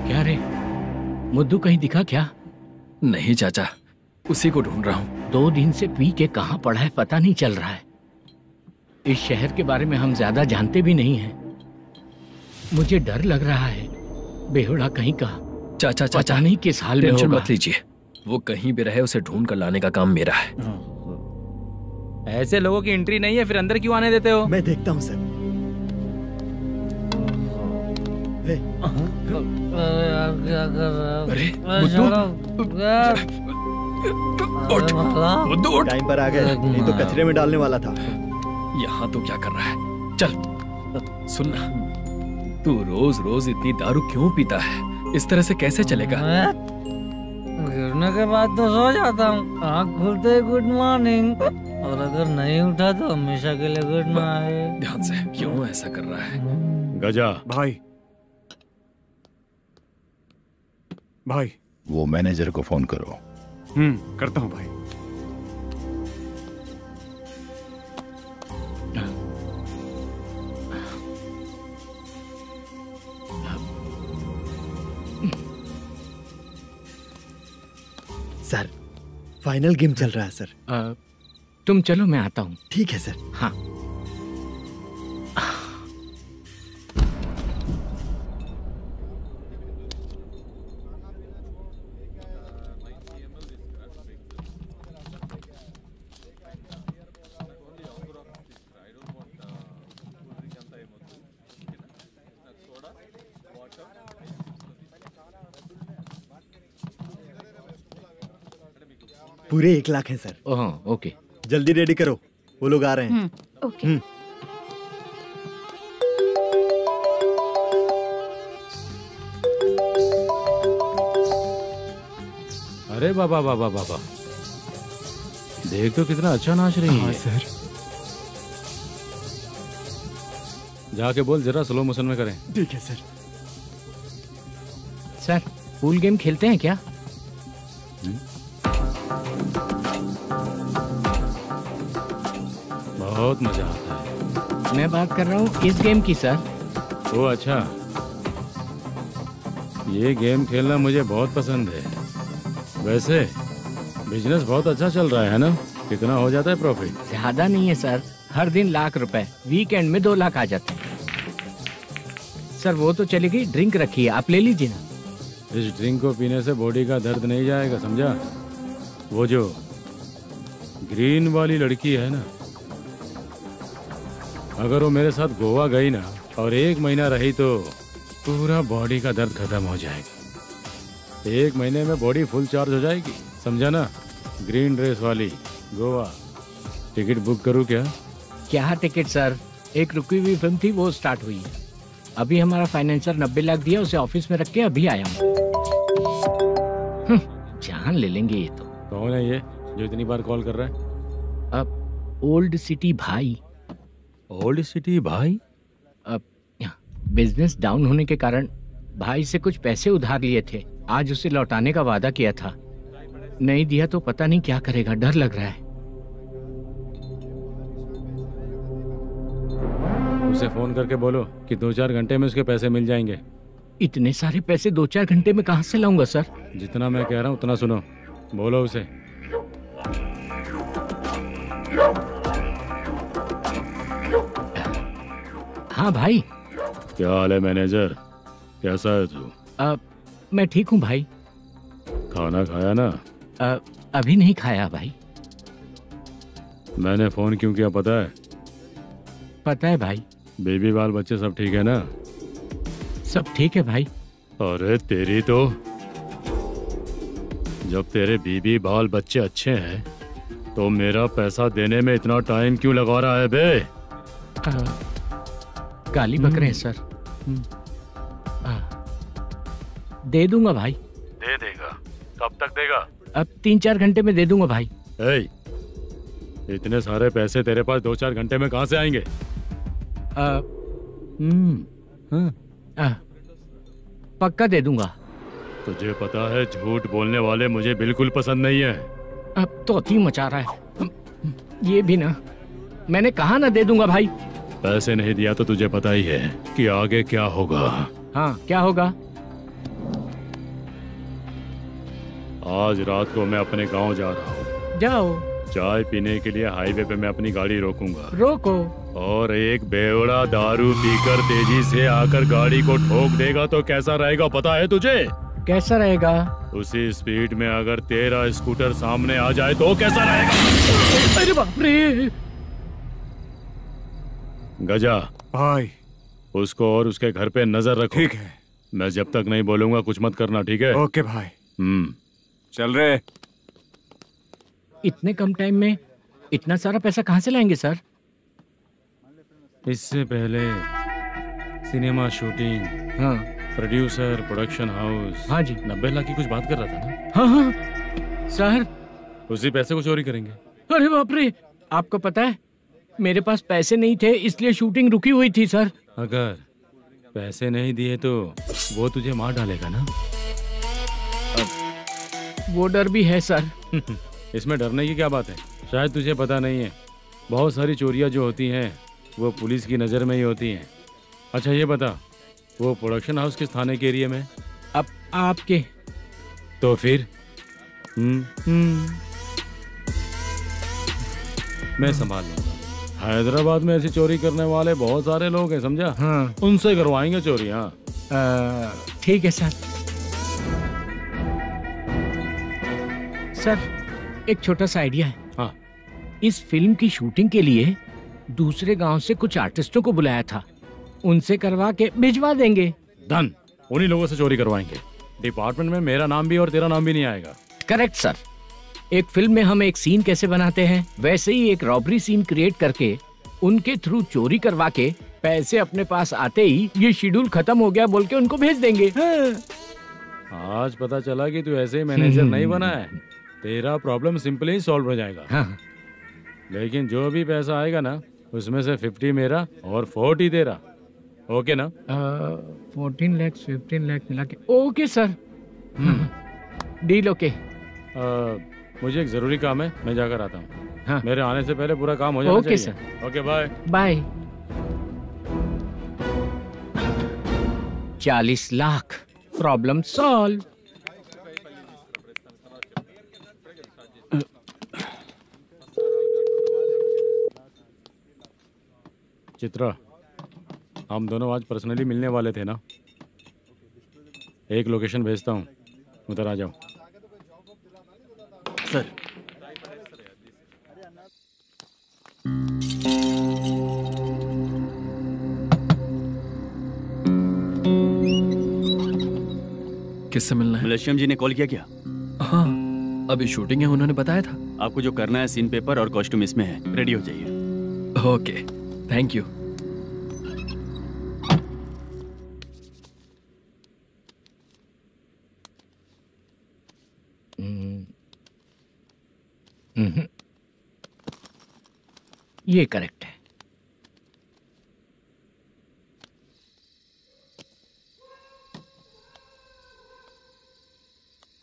क्या रे, मुद्दू कहीं दिखा क्या? नहीं चाचा, उसी को ढूंढ रहा हूँ। 2 दिन से पी के कहाँ पड़ा है पता नहीं चल रहा है। इस शहर के बारे में हम ज्यादा जानते भी नहीं हैं। मुझे डर लग रहा है, बेहुड़ा कहीं का। चाचा चाचा नहीं किस हाल में टेंशन होगा। मत लीजिए, वो कहीं भी रहे उसे ढूंढ कर लाने का काम मेरा है। ऐसे लोगों की एंट्री नहीं है, फिर अंदर क्यों आने देते हो? मैं देखता हूँ सर। अरे मुद्दू, टाइम पर आ गए, नहीं तो कचरे में डालने वाला था। यहाँ तो क्या कर रहा है? चल सुनना, तू रोज रोज इतनी दारू क्यों पीता है? इस तरह से कैसे चलेगा? गिरने के बाद तो सो जाता हूँ, आँख खुलते ही गुड मॉर्निंग, और अगर नहीं उठा तो हमेशा के लिए गुड नाइट। ध्यान से, क्यों ऐसा कर रहा है? गजा भाई, भाई वो मैनेजर को फोन करो। करता हूँ भाई। सर, फाइनल गेम चल रहा है सर। तुम चलो, मैं आता हूँ। ठीक है सर। हाँ। पूरे 1 लाख हैं सर। ओह ओके, जल्दी रेडी करो, वो लोग आ रहे हैं। ओके। अरे बाबा बाबा बाबा, देख तो कितना अच्छा नाच रही है। सर जाके बोल जरा स्लो मोशन में करें। ठीक है सर। सर पूल गेम खेलते हैं क्या? बहुत मजा आता है। मैं बात कर रहा हूँ इस गेम की सर। ओ अच्छा, ये गेम खेलना मुझे बहुत पसंद है। वैसे बिजनेस बहुत अच्छा चल रहा है ना? कितना हो जाता है प्रॉफिट? ज्यादा नहीं है सर, हर दिन लाख रुपए, वीकेंड में 2 लाख आ जाते हैं। सर वो तो चलेगी, ड्रिंक रखी है, आप ले लीजिए ना। इस ड्रिंक को पीने से बॉडी का दर्द नहीं जाएगा, समझा? वो जो ग्रीन वाली लड़की है ना, अगर वो मेरे साथ गोवा गई ना और 1 महीना रही तो पूरा बॉडी का दर्द खत्म हो जाएगा। 1 महीने में बॉडी फुल चार्ज हो जाएगी, समझा ना? ग्रीन ड्रेस वाली, गोवा। टिकट बुक करूं क्या? क्या टिकट सर, एक रुकी हुई फिल्म थी वो स्टार्ट हुई है। अभी हमारा फाइनेंसर 90 लाख दिया, उसे ऑफिस में रख के अभी आया हूँ। जान ले लेंगे ये तो। कौन है ये जो इतनी बार कॉल कर रहा है? अब ओल्ड सिटी भाई। ओल्ड सिटी भाई? अब बिजनेस डाउन होने के कारण भाई से कुछ पैसे उधार लिए थे, आज उसे लौटाने का वादा किया था। नहीं दिया तो पता नहीं क्या करेगा, डर लग रहा है। उसे फोन करके बोलो कि 2-4 घंटे में उसके पैसे मिल जाएंगे। इतने सारे पैसे 2-4 घंटे में कहाँ से लाऊंगा सर? जितना मैं कह रहा हूँ उतना सुनो, बोलो उसे। हाँ भाई। क्या हाल है मैनेजर, कैसा है तू? मैं ठीक हूँ भाई। खाना खाया ना? अभी नहीं खाया भाई। मैंने फोन क्यों किया पता है? पता है भाई। बेबी बाल बच्चे सब ठीक है ना? सब ठीक है भाई। अरे तेरी तो, जब तेरे बीबी बाल बच्चे अच्छे हैं तो मेरा पैसा देने में इतना टाइम क्यों लगा रहा है बे? गाली बक रहे हैं सर। दे दूंगा भाई। दे देगा? कब तक देगा? अब 3-4 घंटे में दे दूंगा भाई। इतने सारे पैसे तेरे पास 2-4 घंटे में कहाँ से आएंगे? पक्का दे दूंगा। तुझे पता है झूठ बोलने वाले मुझे बिल्कुल पसंद नहीं है। अब तोती मचा रहा है ये भी ना। मैंने कहा ना दे दूंगा भाई। पैसे नहीं दिया तो तुझे पता ही है कि आगे क्या होगा। हाँ क्या होगा? आज रात को मैं अपने गांव जा रहा हूँ। जाओ। चाय पीने के लिए हाईवे पे मैं अपनी गाड़ी रोकूंगा। रोको। और एक बेवड़ा दारू पीकर तेजी से आकर गाड़ी को ठोक देगा तो कैसा रहेगा पता है तुझे? कैसा रहेगा? उसी स्पीड में अगर तेरा स्कूटर सामने आ जाए तो कैसा रहेगा? अरे बाप रे। गजा भाई, उसको और उसके घर पे नजर रखो। ठीक है। मैं जब तक नहीं बोलूंगा कुछ मत करना, ठीक है? ओके भाई। चल रहे। इतने कम टाइम में इतना सारा पैसा कहाँ से लाएंगे सर? इससे पहले सिनेमा शूटिंग, हाँ, प्रोड्यूसर, प्रोडक्शन हाउस। हाँ जी। 90 लाख की कुछ बात कर रहा था ना? हाँ हाँ सर। उसी पैसे को चोरी करेंगे। अरे बाप रे, आपको पता है मेरे पास पैसे नहीं थे इसलिए शूटिंग रुकी हुई थी सर। अगर पैसे नहीं दिए तो वो तुझे मार डालेगा ना? वो डर भी है सर। इसमें डरने की क्या बात है? शायद तुझे पता नहीं है, बहुत सारी चोरियां जो होती हैं वो पुलिस की नज़र में ही होती हैं। अच्छा ये बता, वो प्रोडक्शन हाउस किस थाने के एरिया में? अब आपके। तो फिर मैं संभाल लूंगा। हैदराबाद में ऐसी चोरी करने वाले बहुत सारे लोग हैं, समझा? हाँ। उनसे करवाएंगे चोरी। हाँ ठीक है सर। सर एक छोटा सा आइडिया है। हाँ। इस फिल्म की शूटिंग के लिए दूसरे गांव से कुछ आर्टिस्टों को बुलाया था, उनसे करवा के भिजवा देंगे। डन, उन्हीं लोगों से चोरी करवाएंगे। डिपार्टमेंट में मेरा नाम भी और तेरा नाम भी नहीं आएगा। Correct sir. एक फिल्म में हम एक सीन कैसे बनाते हैं, वैसे ही एक रॉबरी सीन क्रिएट करके उनके थ्रू चोरी करवा के पैसे अपने पास आते ही ये शेड्यूल खत्म हो गया बोल के उनको भेज देंगे। आज पता चला कि तू ऐसे ही मैनेजर नहीं बना है, तेरा प्रॉब्लम सिंपली ही सॉल्व हो जाएगा। हाँ। लेकिन जो भी पैसा आएगा ना, उसमें से 50 मेरा और 40 तेरा, ओके ना? 14 लाख 15 लाख मिला के ओके सर। Deal okay. मुझे एक जरूरी काम है, मैं जाकर आता हूँ। हाँ। मेरे आने से पहले पूरा काम हो जाना ओके चाहिए। Sir. Okay bye bye. 40 lakh, problem solve. Chitra, हम दोनों आज पर्सनली मिलने वाले थे ना? एक लोकेशन भेजता हूँ, उधर आ जाओ। सर। किससे मिलना है? मलेशियम जी ने कॉल किया क्या? हाँ, अभी शूटिंग है, उन्होंने बताया था। आपको जो करना है, सीन पेपर और कॉस्ट्यूम इसमें है, रेडी हो जाइए। Okay, thank you. ये करेक्ट है।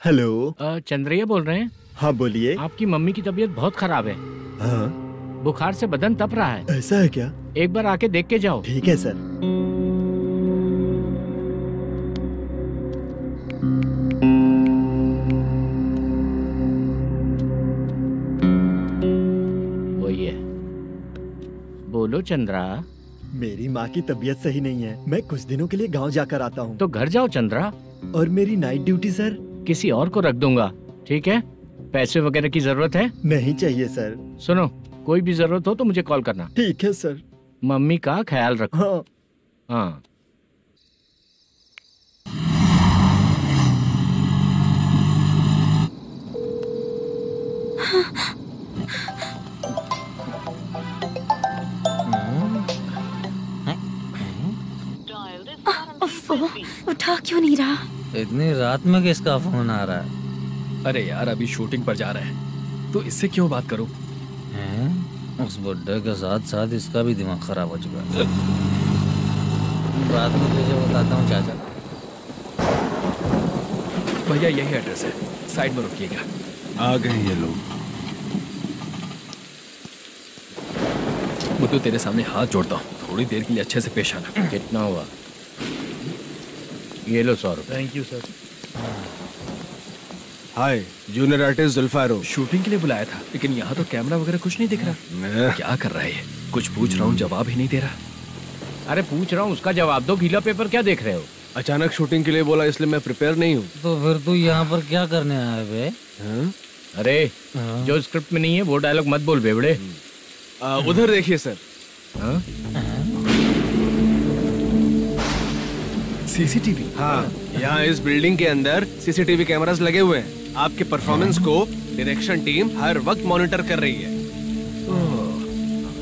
हेलो। चंद्रैया बोल रहे हैं? हाँ बोलिए। आपकी मम्मी की तबीयत बहुत खराब है। हाँ। बुखार से बदन तप रहा है। ऐसा है क्या? एक बार आके देख के जाओ। ठीक है सर। वही है। बोलो चंद्रा। मेरी माँ की तबीयत सही नहीं है, मैं कुछ दिनों के लिए गांव जाकर आता हूँ। तो घर जाओ चंद्रा। और मेरी नाइट ड्यूटी सर? किसी और को रख दूंगा, ठीक है? पैसे वगैरह की जरूरत है? नहीं चाहिए सर। सुनो, कोई भी जरूरत हो तो मुझे कॉल करना। ठीक है सर। मम्मी का ख्याल रखो। हाँ। हाँ। उठा क्यों नहीं रहा? इतनी रात में किसका फोन आ रहा है? अरे यार, अभी शूटिंग पर जा रहे हैं, तो इससे क्यों बात करूं? उस बुड्ढे के साथ साथ इसका भी दिमाग खराब हो चुका है। बाद में तुझे बताता हूँ चाचा। भैया यही एड्रेस है, साइड में रुकिएगा। आ गए ये लोग। मुझे तेरे सामने हाथ जोड़ता हूँ, थोड़ी देर के लिए अच्छे से पेश आना। कितना हुआ? ये लो 100 रुपए। Thank you sir. Hi, junior artist Julfaro. Shooting के लिए बुलाया था, लेकिन यहाँ तो कैमरा वगैरह कुछ नहीं दिख रहा। क्या कर रहा है ये? कुछ पूछ रहा हूँ, जवाब ही नहीं दे रहा। अरे पूछ रहा हूँ, उसका जवाब दो। गीला पेपर क्या देख रहे हो? अचानक शूटिंग के लिए बोला, इसलिए मैं प्रिपेयर नहीं हूँ। तो फिर तू यहाँ पर क्या करने आया बे? अरे जो स्क्रिप्ट में नहीं है वो डायलॉग मत बोल बेवड़े। उधर देखिए सर। सीसीटीवी? हाँ, यहाँ इस बिल्डिंग के अंदर सीसीटीवी कैमरास लगे हुए हैं। आपके परफॉर्मेंस को डायरेक्शन टीम हर वक्त मॉनिटर कर रही है।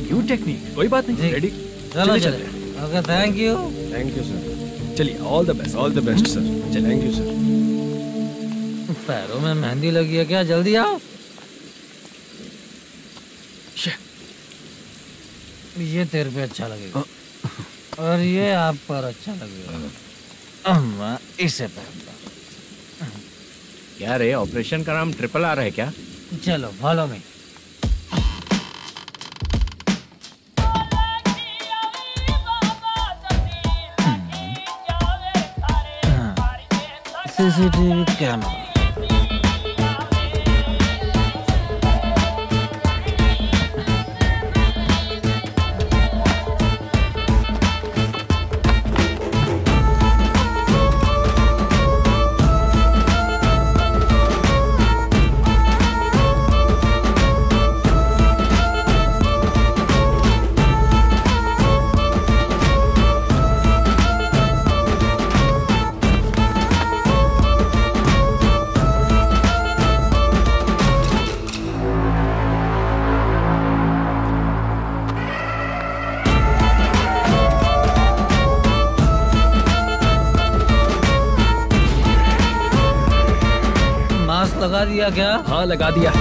न्यू टेक्निक, कोई बात नहीं। रेडी? चलो चले। Okay, thank you. Thank you sir. चलिए, all the best. All the best sir. Thank you sir. पैरों में मेहंदी लगी है क्या? जल्दी आओ। ये तेरे पे अच्छा लगेगा और ये आप पर अच्छा लगेगा। मैं इसे पहनता। क्या रे, ऑपरेशन का नाम ट्रिपल आर है क्या? चलो फॉलो मी। CCTV camera. लगा दिया क्या? हाँ लगा दिया।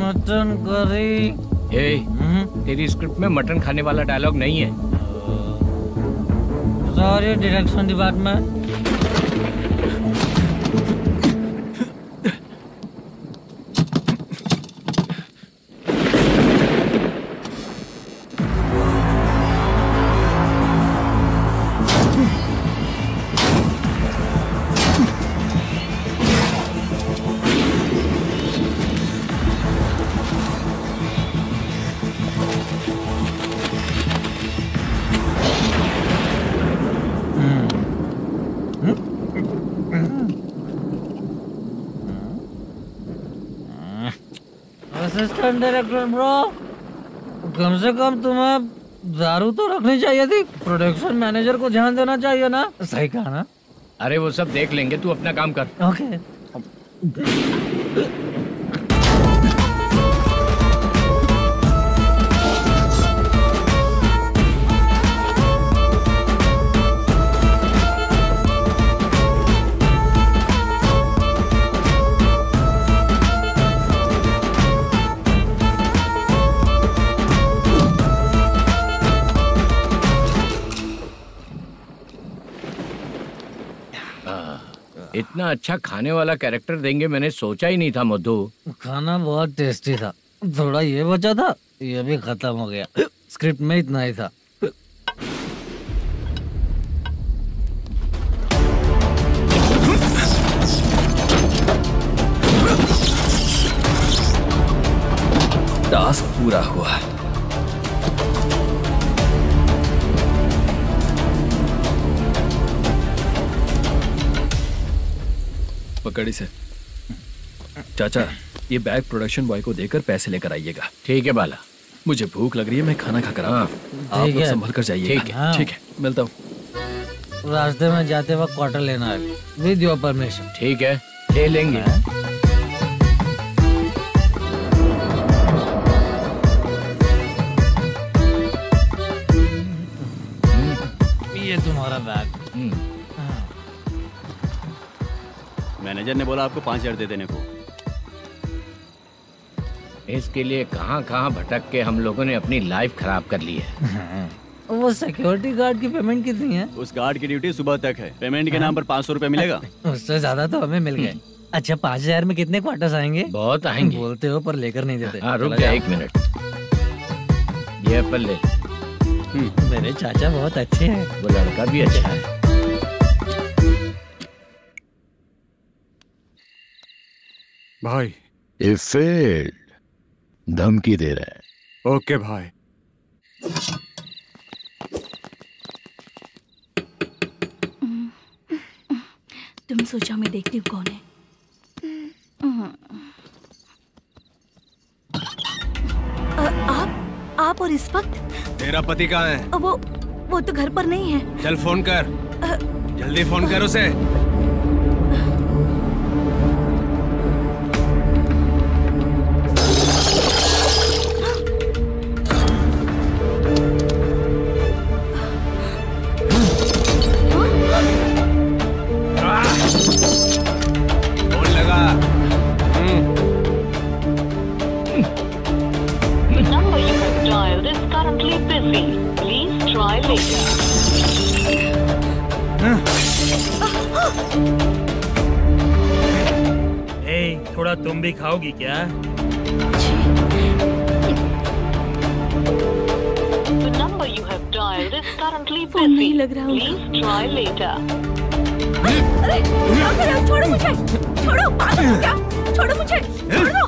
Mutton curry. तेरी स्क्रिप्ट में मटन खाने वाला डायलॉग नहीं है। Sorry direction department. Assistant director bro, कम से कम तुम्हें दारू तो रखनी चाहिए थी। प्रोडक्शन मैनेजर को ध्यान देना चाहिए ना। सही कहा ना? अरे वो सब देख लेंगे, तू अपना काम कर। ओके। इतना अच्छा खाने वाला कैरेक्टर देंगे मैंने सोचा ही नहीं था मधु। खाना बहुत टेस्टी था। थोड़ा ये बचा था, ये भी खत्म हो गया। स्क्रिप्ट में इतना ही था। टास्क पूरा हुआ। पकड़ी से। चाचा, ये बैग प्रोडक्शन बॉय को देकर पैसे लेकर आइएगा। ठीक है बाला। मुझे भूख लग रही है, मैं खाना खाकर आता हूँ। आप लोग संभल कर जाइए। ठीक है, मिलता हूँ। रास्ते में जाते वक्त क्वार्टर लेना है, विद योर परमिशन। ठीक है, ले लेंगे। ये तुम्हारा बैग। मैनेजर ने बोला आपको 5,000 दे देने को। इसके लिए कहाँ कहाँ भटक के हम लोगों ने अपनी लाइफ खराब कर ली है। वो सिक्योरिटी गार्ड की पेमेंट कितनी है? उस गार्ड की ड्यूटी सुबह तक है। पेमेंट के नाम पर 500 रुपए मिलेगा। उससे ज्यादा तो हमें मिल गए। अच्छा, 5,000 में कितने क्वार्टर्स आएंगे? बहुत आएंगे। बोलते हो पर लेकर नहीं देते। हाँ रुक जा 1 मिनट। ये एप्पल ले। मेरे चाचा बहुत अच्छे हैं। वो लड़का भी अच्छा है। भाई ये फेल्ड, धमकी दे रहा है। ओके भाई। तुम सोचो, मैं देखती हूँ कौन है। आप और इस वक्त? तेरा पति कहाँ है? वो तो घर पर नहीं है। चल फोन कर, जल्दी फोन कर उसे। थोड़ा तुम भी खाओगी क्या? फोन नहीं लग रहा होगा। अरे क्या कर रहे हो? छोड़ो मुझे, छोड़ो। पागल हो क्या? छोड़ो मुझे, छोड़ो।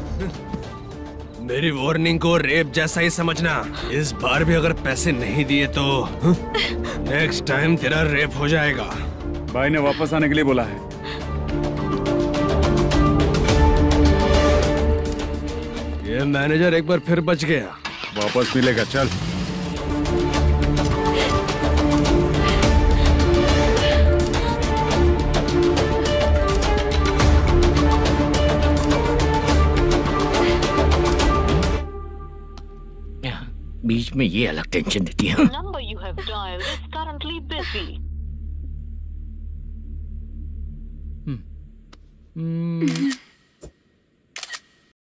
मेरी वार्निंग को रेप जैसा ही समझना। इस बार भी अगर पैसे नहीं दिए तो नेक्स्ट टाइम तेरा रेप हो जाएगा। भाई ने वापस आने के लिए बोला है। ये मैनेजर एक बार फिर बच गया। वापस मिलेगा, चल। बीच में ये अलग टेंशन देती है। number you have dialed is currently busy.